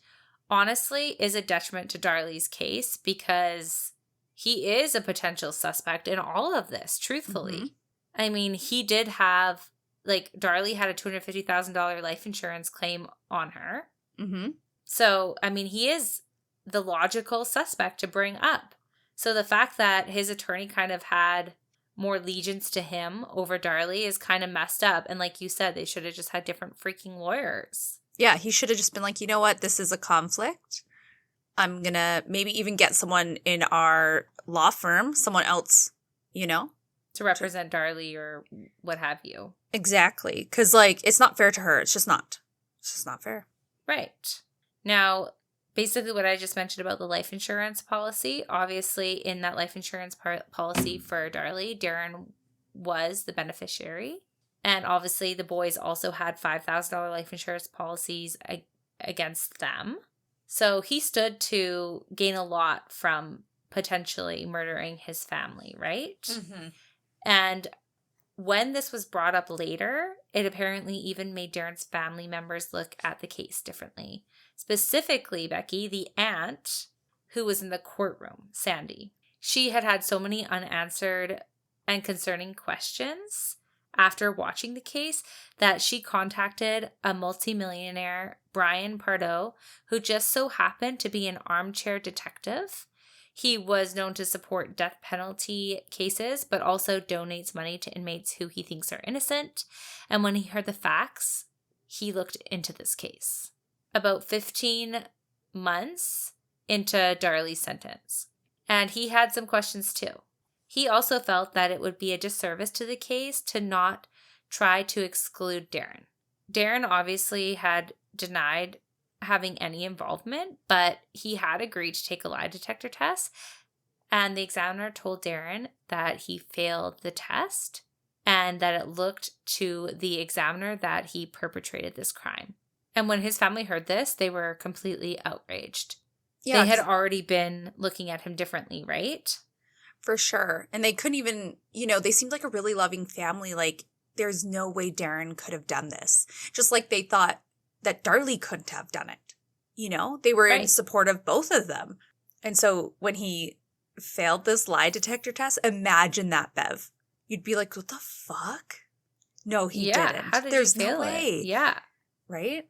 honestly is a detriment to Darlie's case because he is a potential suspect in all of this, truthfully.
Mm-hmm.
I mean, he did have, like, Darlie had a $250,000 life insurance claim on her.
Mm-hmm.
So, I mean, he is the logical suspect to bring up. So the fact that his attorney kind of had more allegiance to him over Darlie is kind of messed up. And like you said, they should have just had different freaking lawyers.
Yeah, he should have just been like, you know what? This is a conflict. I'm going to maybe even get someone in our law firm, someone else, you know?
To represent Darlie or what have you.
Exactly. Because, like, it's not fair to her. It's just not. It's just not fair.
Right. Now, basically what I just mentioned about the life insurance policy, obviously in that life insurance policy for Darlie, Darren was the beneficiary. And obviously the boys also had $5,000 life insurance policies against them. So he stood to gain a lot from potentially murdering his family, right?
Mm-hmm.
And when this was brought up later, it apparently even made Darren's family members look at the case differently. Specifically, Becky, the aunt who was in the courtroom, Sandy. She had so many unanswered and concerning questions after watching the case that she contacted a multimillionaire, Brian Pardo, who just so happened to be an armchair detective. He was known to support death penalty cases, but also donates money to inmates who he thinks are innocent. And when he heard the facts, he looked into this case. About 15 months into Darlie's sentence. And he had some questions too. He also felt that it would be a disservice to the case to not try to exclude Darren. Darren obviously had denied having any involvement, but he had agreed to take a lie detector test. And the examiner told Darren that he failed the test and that it looked to the examiner that he perpetrated this crime. And when his family heard this, they were completely outraged. Yeah, they had already been looking at him differently, right?
For sure. And they couldn't even, they seemed like a really loving family. Like, there's no way Darren could have done this. Just like they thought that Darlie couldn't have done it. They were in support of both of them. And so when he failed this lie detector test, imagine that, Bev. You'd be like, what the fuck? No, he didn't.
How did
There's
you fail
no way.
It? Yeah.
Right?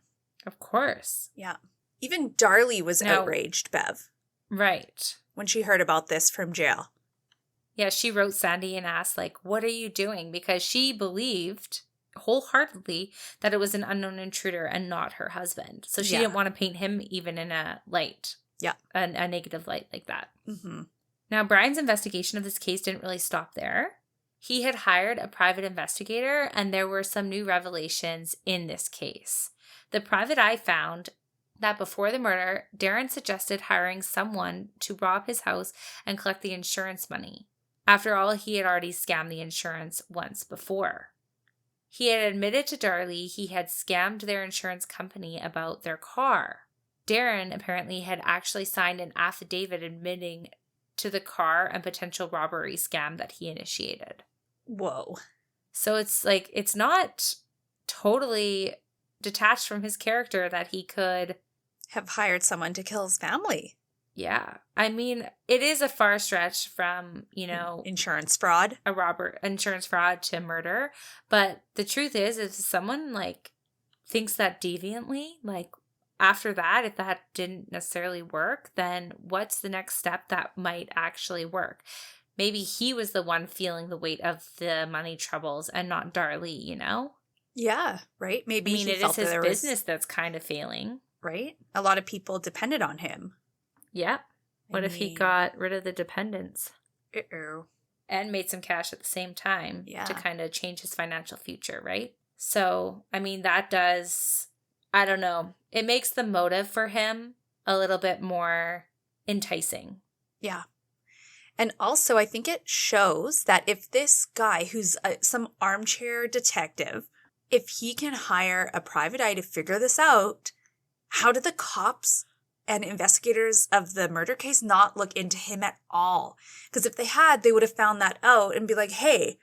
Of course.
Yeah. Even Darlie was outraged, Bev.
Right.
When she heard about this from jail.
Yeah, she wrote Sandy and asked, what are you doing? Because she believed wholeheartedly that it was an unknown intruder and not her husband. So she didn't want to paint him even in a light. Yeah. A negative light like that. Mm-hmm. Now, Brian's investigation of this case didn't really stop there. He had hired a private investigator, and there were some new revelations in this case. The private eye found that before the murder, Darren suggested hiring someone to rob his house and collect the insurance money. After all, he had already scammed the insurance once before. He had admitted to Darlie he had scammed their insurance company about their car. Darren apparently had actually signed an affidavit admitting to the car and potential robbery scam that he initiated.
Whoa.
So it's not totally detached from his character that he could
have hired someone to kill his family.
Yeah. I mean, it is a far stretch from,
insurance fraud.
Insurance fraud to murder. But the truth is, if someone thinks that deviantly, after that, if that didn't necessarily work, then what's the next step that might actually work? Maybe he was the one feeling the weight of the money troubles and not Darlie,
Yeah, right? Maybe
it is his business that's kind of failing.
Right? A lot of people depended on him.
Yeah. What if he got rid of the dependents?
Uh-oh.
And made some cash at the same time to kind of change his financial future, right? So, that does, I don't know. It makes the motive for him a little bit more enticing.
Yeah. And also, I think it shows that if this guy who's some armchair detective if he can hire a private eye to figure this out, how did the cops and investigators of the murder case not look into him at all? Because if they had, they would have found that out and be like, hey,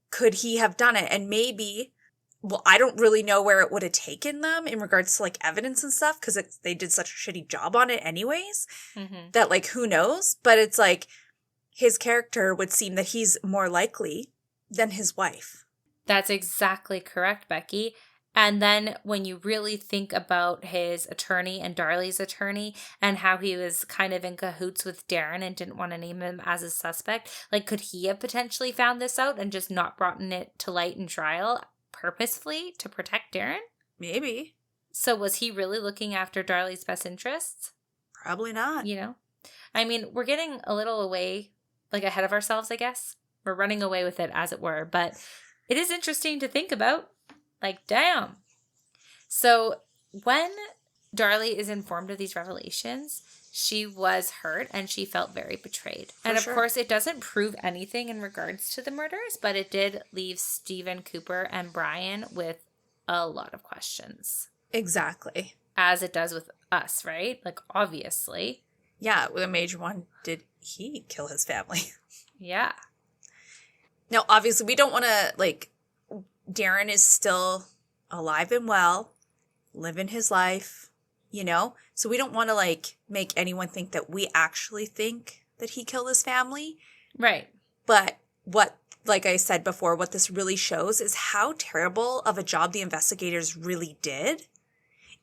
could he have done it? And maybe, well, I don't really know where it would have taken them in regards to like evidence and stuff, because they did such a shitty job on it anyways, that like, who knows? But it's like his character would seem that he's more likely than his wife.
That's exactly correct, Becky. And then when you really think about his attorney and Darlie's attorney and how he was kind of in cahoots with Darren and didn't want to name him as a suspect, like, could he have potentially found this out and just not brought it to light in trial purposefully to protect Darren?
Maybe.
So was he really looking after Darlie's best interests?
Probably not.
You know? I mean, we're getting a little away, like ahead of ourselves, I guess. We're running away with it, as it were. But it is interesting to think about. Like, damn. So when Darlie is informed of these revelations, she was hurt and she felt very betrayed. And of course, it doesn't prove anything in regards to the murders, but it did leave Stephen Cooper and Brian with a lot of questions.
Exactly.
As it does with us, right? Like, obviously.
Yeah, with a major one, did he kill his family?
Yeah.
Now, obviously, we don't want to, like, Darren is still alive and well, living his life, you know? So we don't want to, like, make anyone think that we actually think that he killed his family.
Right.
But what, like I said before, what this really shows is how terrible of a job the investigators really did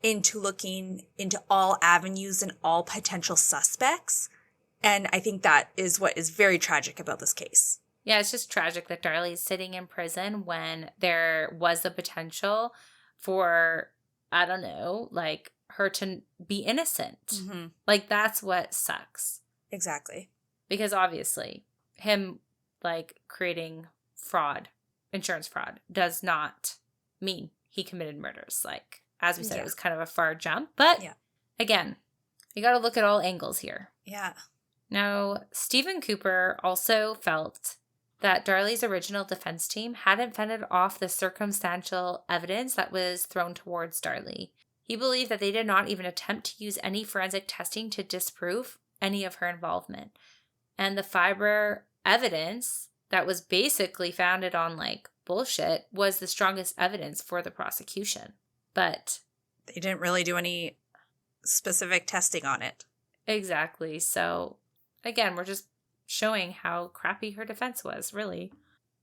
into looking into all avenues and all potential suspects. And I think that is what is very tragic about this case.
Yeah, it's just tragic that Darlie's sitting in prison when there was the potential for, I don't know, like, her to be innocent. Mm-hmm. Like, that's what sucks.
Exactly.
Because obviously, him, like, creating fraud, insurance fraud, does not mean he committed murders. Like, as we said, it was kind of a far jump. But, again, you got to look at all angles here.
Yeah.
Now, Stephen Cooper also felt that Darlie's original defense team hadn't fended off the circumstantial evidence that was thrown towards Darlie. He believed that they did not even attempt to use any forensic testing to disprove any of her involvement. And the fiber evidence that was basically founded on, like, bullshit was the strongest evidence for the prosecution. But
they didn't really do any specific testing on it.
Exactly. So, again, we're just showing how crappy her defense was, really.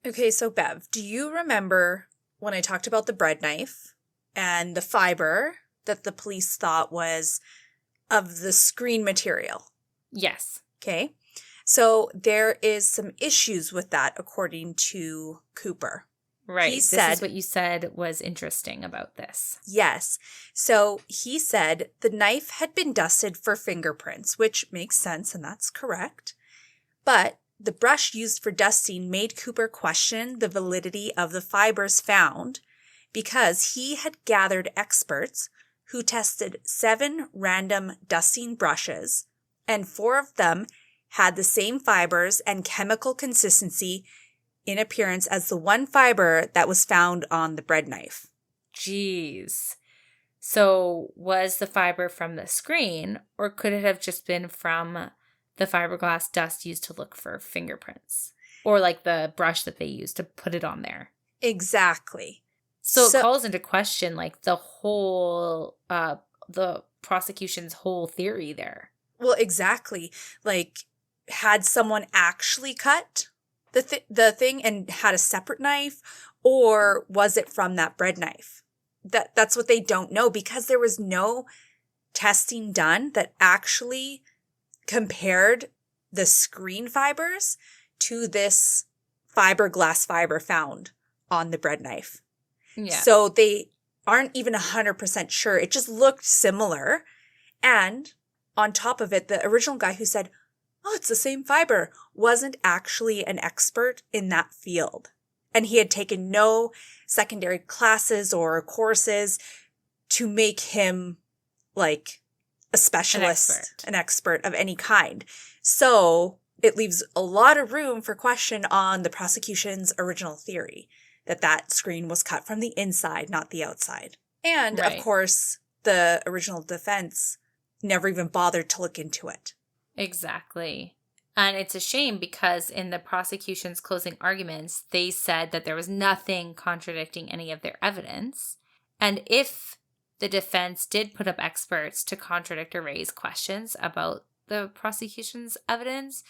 Okay, so Bev, do you remember when I talked about the bread knife and the fiber that the police thought was of the screen material?
Yes.
Okay, so there is some issues with that according to Cooper.
Right. This is what you said was interesting about this.
Yes. So he said the knife had been dusted for fingerprints, which makes sense, and that's correct. But the brush used for dusting made Cooper question the validity of the fibers found because he had gathered experts who tested 7 random dusting brushes, and 4 of them had the same fibers and chemical consistency in appearance as the one fiber that was found on the bread knife.
Jeez. So was the fiber from the screen, or could it have just been from the fiberglass dust used to look for fingerprints? Or like the brush that they used to put it on there?
Exactly.
So it calls into question like the whole, the prosecution's whole theory there.
Well, exactly. Like, had someone actually cut the thing and had a separate knife, or was it from that bread knife? That's what they don't know, because there was no testing done that actually compared the screen fibers to this fiberglass fiber found on the bread knife. Yeah. So they aren't even 100% sure. It just looked similar. And on top of it, the original guy who said, "Oh, it's the same fiber," wasn't actually an expert in that field. And he had taken no secondary classes or courses to make him like a specialist, an expert of any kind. So it leaves a lot of room for question on the prosecution's original theory. that screen was cut from the inside, not the outside. And, of
Right.
course, the original defense never even bothered to look into it.
Exactly. And it's a shame because in the prosecution's closing arguments, they said that there was nothing contradicting any of their evidence. And if the defense did put up experts to contradict or raise questions about the prosecution's evidence,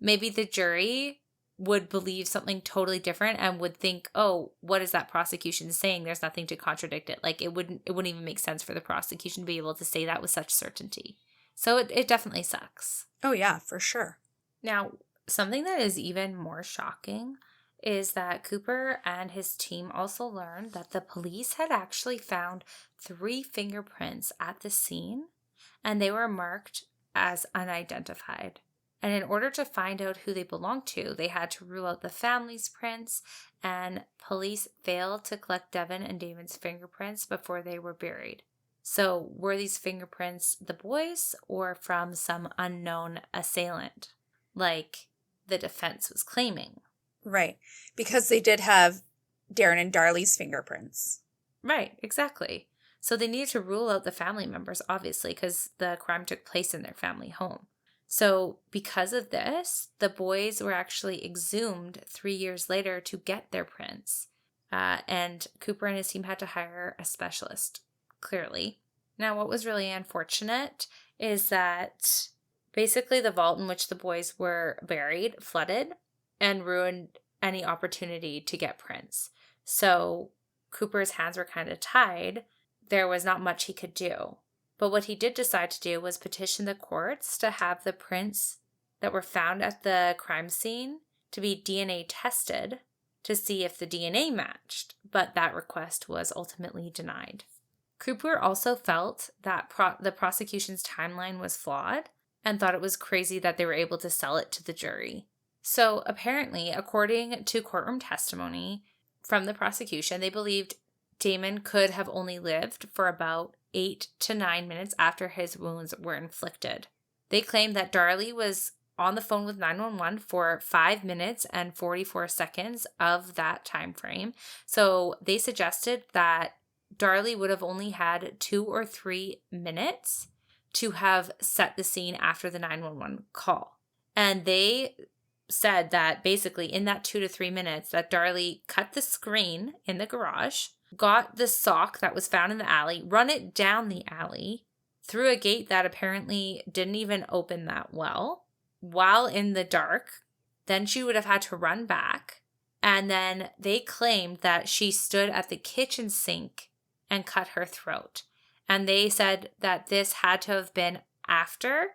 maybe the jury would believe something totally different and would think, oh, what is that prosecution saying? There's nothing to contradict it. Like it wouldn't even make sense for the prosecution to be able to say that with such certainty. So it definitely sucks.
Oh, yeah, for sure.
Now, something that is even more shocking is that Cooper and his team also learned that the police had actually found 3 fingerprints at the scene, and they were marked as unidentified. And in order to find out who they belonged to, they had to rule out the family's prints, and police failed to collect Devin and Damon's fingerprints before they were buried. So were these fingerprints the boys or from some unknown assailant, like the defense was claiming?
Right. Because they did have Darren and Darlie's fingerprints.
Right, exactly. So they needed to rule out the family members, obviously, because the crime took place in their family home. So because of this, the boys were actually exhumed 3 years later to get their prints. And Cooper and his team had to hire a specialist, clearly. Now, what was really unfortunate is that basically the vault in which the boys were buried flooded and ruined any opportunity to get prints. So Cooper's hands were kind of tied. There was not much he could do. But what he did decide to do was petition the courts to have the prints that were found at the crime scene to be DNA tested to see if the DNA matched. But that request was ultimately denied. Cooper also felt that the prosecution's timeline was flawed and thought it was crazy that they were able to sell it to the jury. So apparently, according to courtroom testimony from the prosecution, they believed Damon could have only lived for about 8 to 9 minutes after his wounds were inflicted. They claimed that Darlie was on the phone with 911 for 5 minutes and 44 seconds of that time frame. So they suggested that Darlie would have only had 2 or 3 minutes to have set the scene after the 911 call. And they said that basically in that 2 to 3 minutes that Darlie cut the screen in the garage, got the sock that was found in the alley, run it down the alley, through a gate that apparently didn't even open that well, while in the dark. Then she would have had to run back. And then they claimed that she stood at the kitchen sink and cut her throat. And they said that this had to have been after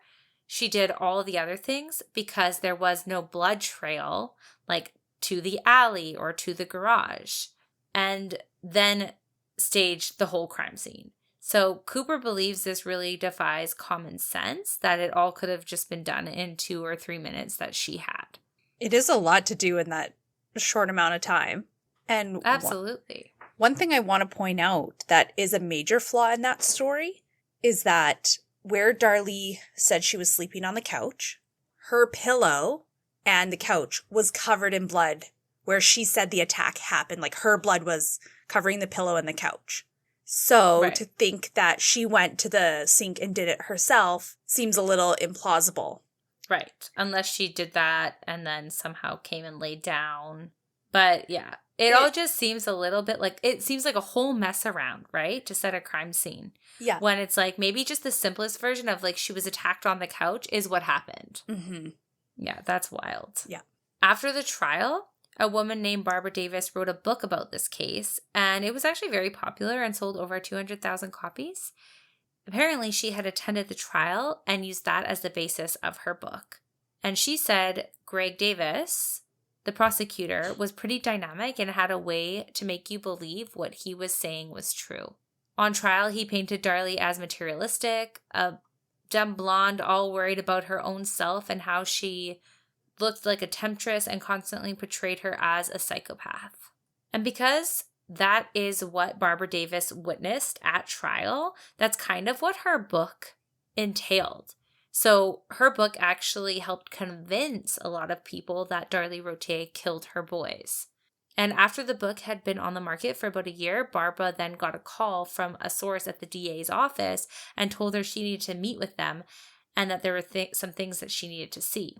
she did all the other things because there was no blood trail, like to the alley or to the garage, and then staged the whole crime scene. So Cooper believes this really defies common sense, that it all could have just been done in 2 or 3 minutes that she had.
It is a lot to do in that short amount of time. And
absolutely.
One thing I want to point out that is a major flaw in that story is that where Darlie said she was sleeping on the couch, her pillow and the couch was covered in blood where she said the attack happened. Like her blood was covering the pillow and the couch. So
Right.
To think that she went to the sink and did it herself seems a little implausible.
Right. Unless she did that and then somehow came and laid down. But yeah, it all just seems a little bit like, it seems like a whole mess around, right? To set a crime scene.
Yeah.
When it's like maybe just the simplest version of like she was attacked on the couch is what happened.
Mm-hmm.
Yeah, that's wild.
Yeah.
After the trial, a woman named Barbara Davis wrote a book about this case, and it was actually very popular and sold over 200,000 copies. Apparently, she had attended the trial and used that as the basis of her book. And she said Greg Davis, the prosecutor, was pretty dynamic and had a way to make you believe what he was saying was true. On trial, he painted Darlie as materialistic, a dumb blonde all worried about her own self and how she looked like a temptress, and constantly portrayed her as a psychopath. And because that is what Barbara Davis witnessed at trial, that's kind of what her book entailed. So her book actually helped convince a lot of people that Darlie Routier killed her boys. And after the book had been on the market for about a year, Barbara then got a call from a source at the DA's office and told her she needed to meet with them and that there were some things that she needed to see.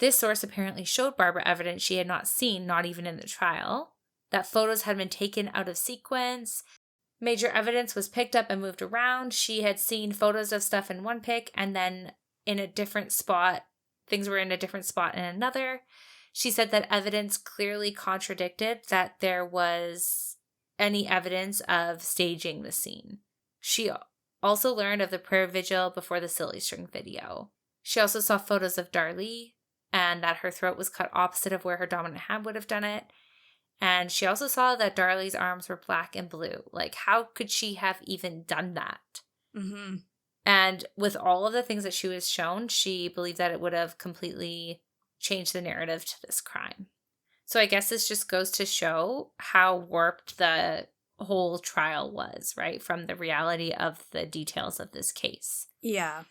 This source apparently showed Barbara evidence she had not seen, not even in the trial, that photos had been taken out of sequence. Major evidence was picked up and moved around. She had seen photos of stuff in one pic and then in a different spot. Things were in a different spot in another. She said that evidence clearly contradicted that there was any evidence of staging the scene. She also learned of the prayer vigil before the silly string video. She also saw photos of Darlie and that her throat was cut opposite of where her dominant hand would have done it. And she also saw that Darlie's arms were black and blue. Like, how could she have even done that?
Mm-hmm.
And with all of the things that she was shown, she believed that it would have completely changed the narrative to this crime. So I guess this just goes to show how warped the whole trial was, right? From the reality of the details of this case.
Yeah.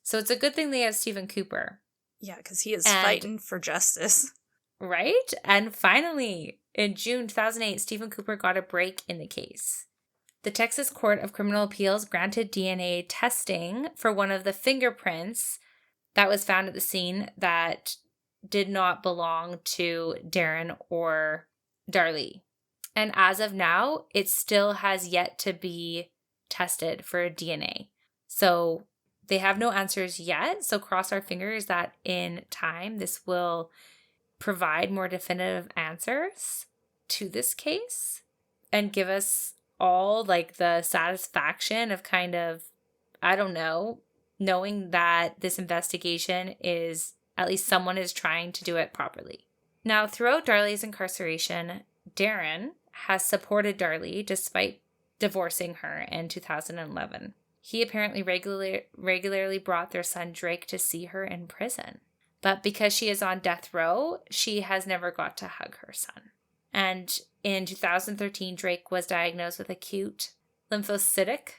So it's a good thing they have Stephen Cooper.
Yeah, because he is fighting for justice.
Right? And finally, in June 2008, Stephen Cooper got a break in the case. The Texas Court of Criminal Appeals granted DNA testing for one of the fingerprints that was found at the scene that did not belong to Darren or Darlie. And as of now, it still has yet to be tested for DNA. So they have no answers yet. So cross our fingers that in time, this will provide more definitive answers to this case and give us all like the satisfaction of kind of, I don't know, knowing that this investigation is, at least someone is trying to do it properly. Now, throughout Darlie's incarceration, Darren has supported Darlie despite divorcing her in 2011. He apparently regularly brought their son Drake to see her in prison. But because she is on death row, she has never got to hug her son. And in 2013, Drake was diagnosed with acute lymphocytic.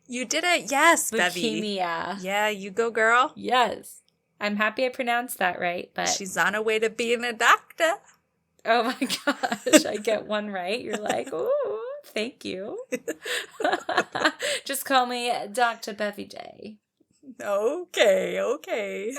You did it. Yes,
Bevy.
Leukemia. Yeah, you go, girl.
Yes. I'm happy I pronounced that right, but
she's on her way to being a doctor.
Oh my gosh, I get one right. You're like, ooh, thank you. Just call me Dr. Bevy Day.
Okay.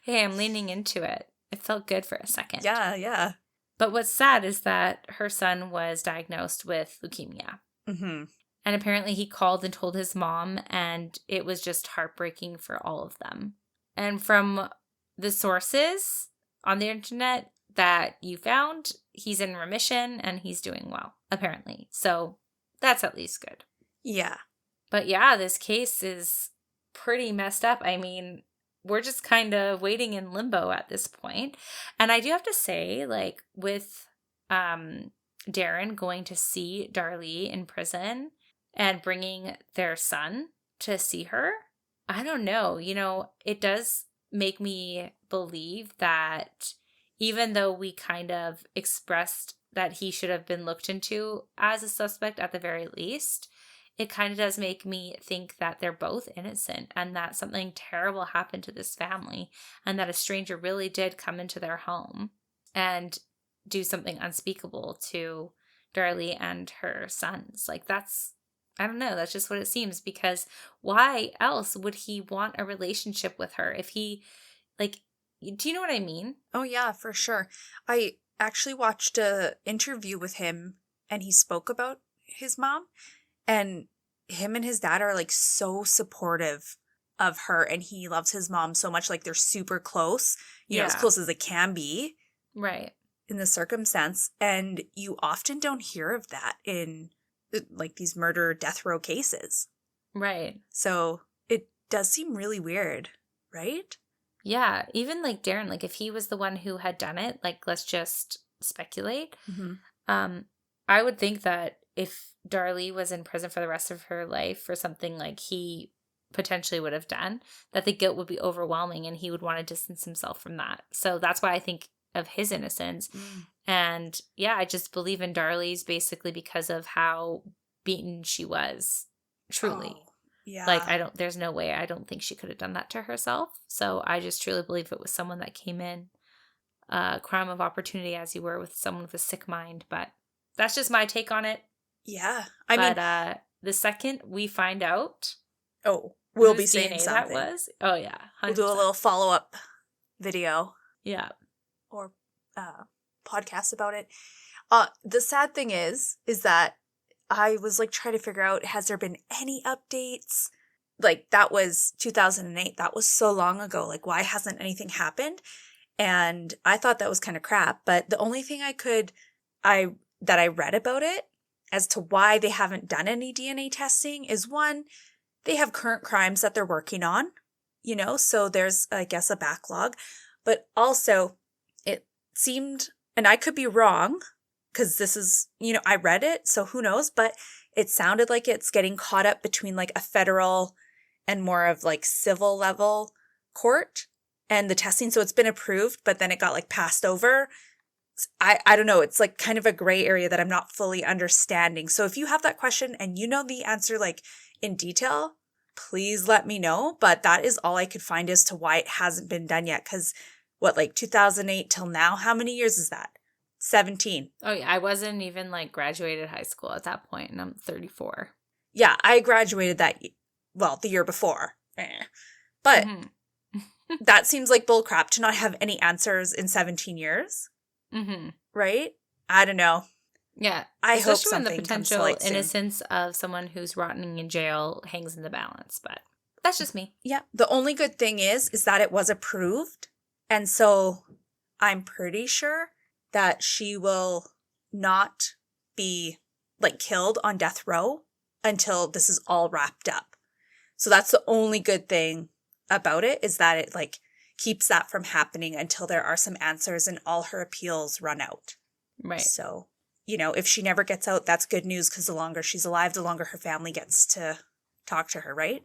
Hey, I'm leaning into it. It felt good for a second.
Yeah.
But what's sad is that her son was diagnosed with leukemia.
Mm-hmm.
And apparently he called and told his mom, and it was just heartbreaking for all of them. And from the sources on the internet that you found, he's in remission and he's doing well, apparently. So that's at least good.
Yeah.
But yeah, this case is pretty messed up. I mean, we're just kind of waiting in limbo at this point. And I do have to say, like, with Darren going to see Darlie in prison and bringing their son to see her, I don't know. You know, it does make me believe that even though we kind of expressed that he should have been looked into as a suspect at the very least, it kind of does make me think that they're both innocent and that something terrible happened to this family and that a stranger really did come into their home and do something unspeakable to Darlie and her sons. Like, that's, I don't know, that's just what it seems, because why else would he want a relationship with her if he, like, do you know what I mean?
Oh, yeah, for sure. I actually watched an interview with him and he spoke about his mom. And him and his dad are like so supportive of her, and he loves his mom so much. Like, they're super close, you know, as close as they can be.
Right.
In the circumstance. And you often don't hear of that in like these murder death row cases.
Right.
So it does seem really weird, right?
Yeah. Even like Darren, like if he was the one who had done it, like let's just speculate.
Mm-hmm.
I would think that if Darlie was in prison for the rest of her life for something like he potentially would have done, that the guilt would be overwhelming and he would want to distance himself from that. So that's why I think of his innocence. And yeah, I just believe in Darlie's basically because of how beaten she was, truly.
Oh, yeah.
Like, there's no way, I don't think she could have done that to herself. So I just truly believe it was someone that came in crime of opportunity as you were with someone with a sick mind. But that's just my take on it.
Yeah.
The second we find out,
we'll be saying
DNA
something.
That was. Oh yeah, 100%.
We'll do a little follow-up video.
Yeah.
Or podcast about it. The sad thing is that I was like trying to figure out, has there been any updates? Like, that was 2008. That was so long ago. Like, why hasn't anything happened? And I thought that was kind of crap. But the only thing that I read about it as to why they haven't done any DNA testing is, one, they have current crimes that they're working on, so there's, I guess, a backlog. But also, it seemed, and I could be wrong, because this is, I read it, so who knows, but it sounded like it's getting caught up between like a federal and more of like civil level court and the testing. So it's been approved, but then it got like passed over. I don't know. It's like kind of a gray area that I'm not fully understanding. So if you have that question and you know the answer like in detail, please let me know. But that is all I could find as to why it hasn't been done yet. Because like 2008 till now, how many years is that? 17.
Oh yeah, I wasn't even like graduated high school at that point, and I'm 34.
Yeah, I graduated the year before. But that seems like bullcrap to not have any answers in 17 years. Mm-hmm. Right? I don't know.
Yeah.
I hope something
when the potential
comes to light
innocence of someone who's rotting in jail hangs in the balance, but that's just me.
Yeah. The only good thing is that it was approved. And so I'm pretty sure that she will not be like killed on death row until this is all wrapped up. So that's the only good thing about it, is that it like keeps that from happening until there are some answers and all her appeals run out.
Right.
So, if she never gets out, that's good news, because the longer she's alive, the longer her family gets to talk to her, right?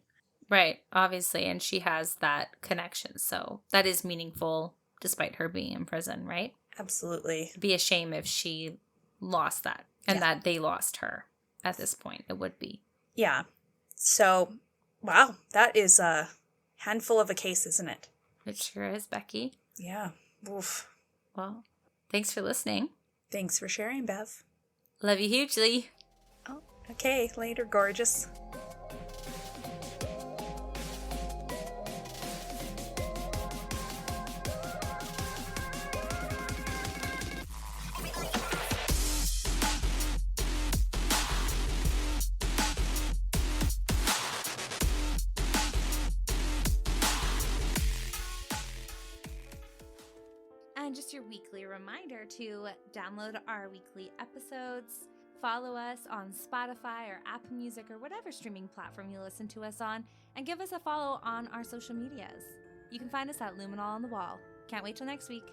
Right, obviously. And she has that connection. So that is meaningful despite her being in prison, right?
Absolutely.
It'd be a shame if she lost that and that they lost her at this point. It would be.
Yeah. So, wow, that is a handful of a case, isn't it?
It sure is, Becky.
Yeah. Oof.
Well, thanks for listening.
Thanks for sharing, Bev.
Love you hugely.
Oh, okay. Later, gorgeous.
And just your weekly reminder to download our weekly episodes, follow us on Spotify or Apple Music or whatever streaming platform you listen to us on, and give us a follow on our social medias. You can find us at Luminol on the Wall. Can't wait till next week.